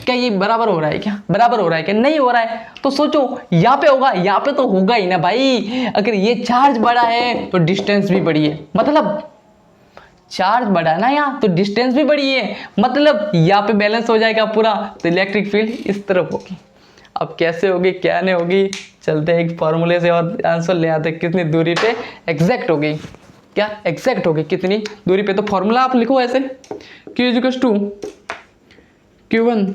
क्या ये बराबर हो रहा है, क्या बराबर हो रहा है, क्या नहीं हो रहा है, तो सोचो यहाँ पे होगा, यहाँ पे तो होगा ही ना भाई, अगर ये चार्ज बड़ा है तो डिस्टेंस भी बड़ी है, मतलब चार्ज बड़ा है ना यहाँ तो डिस्टेंस भी बड़ी है, मतलब यहाँ पे बैलेंस हो जाएगा पूरा, तो इलेक्ट्रिक फील्ड इस तरफ होगी, अब कैसे होगी क्या नहीं होगी, चलते हैं एक फॉर्मूले से और आंसर ले आते, कितनी दूरी पे एग्जैक्ट होगी, क्या एग्जैक्ट होगी कितनी दूरी पे, तो फॉर्मूला आप लिखो ऐसे, Q equals to Q1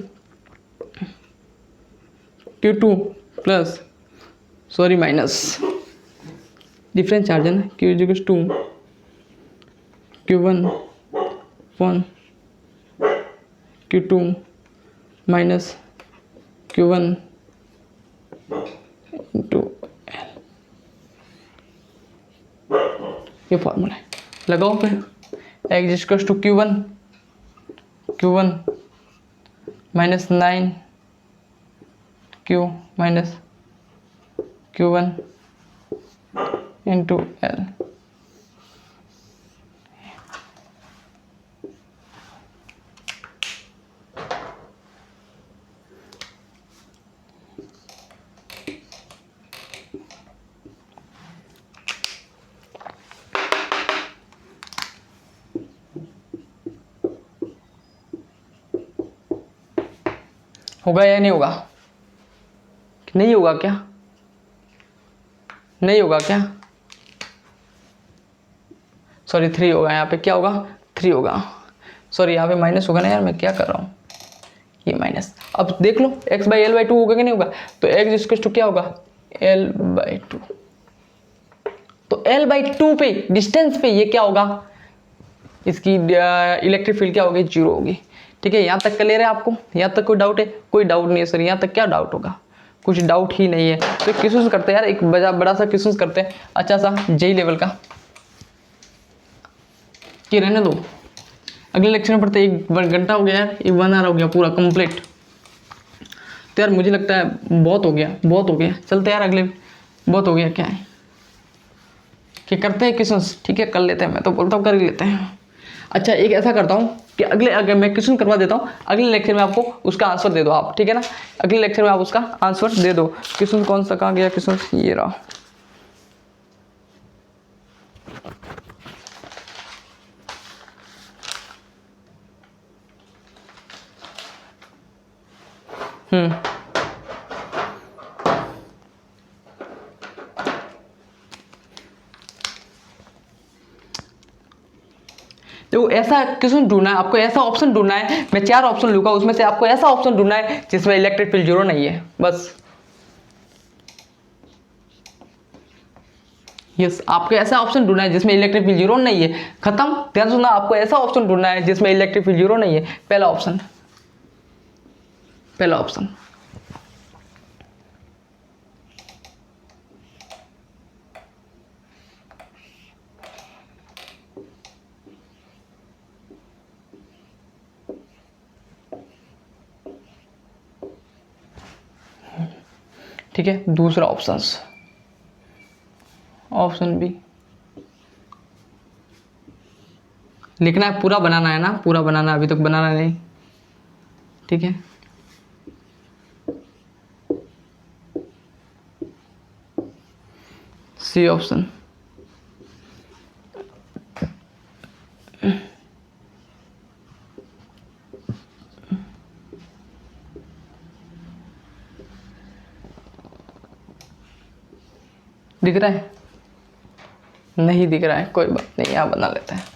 Q2 plus sorry minus difference charge है ना, Q equals to Q1 Q2 minus Q1 into L, ये फॉर्मूला है, लगाओ फिर, x equals to Q1 minus 9 Q minus Q1 into L, होगा या नहीं होगा, नहीं होगा क्या, नहीं होगा क्या, सॉरी 3 होगा यहाँ पे, क्या होगा 3 होगा, सॉरी यहाँ पे माइनस होगा ना यार, मैं क्या कर रहा हूँ, ये माइनस, अब देख लो x/L/2 होगा कि नहीं होगा, तो x इक्वल टू क्या होगा L/2, तो L/2 पे डिस्टेंस पे ये क्या होगा, इसकी इलेक्ट्रिक फील्ड क्या होगी, 0 होगी, ठीक है, यहाँ तक का ले रहे हैं आपको, यहाँ तक कोई डाउट है, कोई डाउट नहीं है सर, यहाँ तक क्या डाउट होगा, कुछ डाउट ही नहीं है, तो क्वेश्चन करते हैं यार, एक बड़ा सा क्वेश्चन करते हैं, अच्छा सा जेई लेवल का, कि रहने दो, अगले लेक्चर में पढ़ते, 1 घंटा हो गया यार, 1 आवर हो गया पूरा कंप्लीट, तो यार मुझे लगता है बहुत हो गया, चलते यार अगले, बहुत हो गया क्या है, कि करते हैं क्वेश्चन, ठीक है कर लेते हैं, मैं तो बोलता हूँ कर ही लेते हैं, अच्छा एक ऐसा करता हूँ कि अगर मैं क्वेश्चन करवा देता हूँ, अगले लेक्चर में आपको उसका आंसर दे दो आप, ठीक है ना, अगले लेक्चर में आप उसका आंसर दे दो, क्वेश्चन कौन सा कहाँ गया क्वेश्चन, ये रहा, देखो ऐसा क्वेश्चन ढूंढना है आपको, ऐसा ऑप्शन ढूंढना है, मैं 4 ऑप्शन लूंगा, उसमें से आपको ऐसा ऑप्शन ढूंढना है जिसमें इलेक्ट्रिक फील्ड 0 नहीं है, बस यस, आपको ऐसा ऑप्शन ढूंढना है जिसमें इलेक्ट्रिक फील्ड 0 नहीं है, खत्म, ध्यान सुनना, आपको ऐसा ऑप्शन ढूंढना है जिसमें इलेक्ट्रिक फील्ड 0 नहीं है, पहला ऑप्शन, ठीक है, दूसरा ऑप्शन बी, लिखना है, पूरा बनाना है ना, पूरा बनाना, अभी तक बनाना नहीं, ठीक है, सी ऑप्शन। दिख रहा है? नहीं दिख रहा है, कोई बात नहीं, यहाँ बना लेते हैं।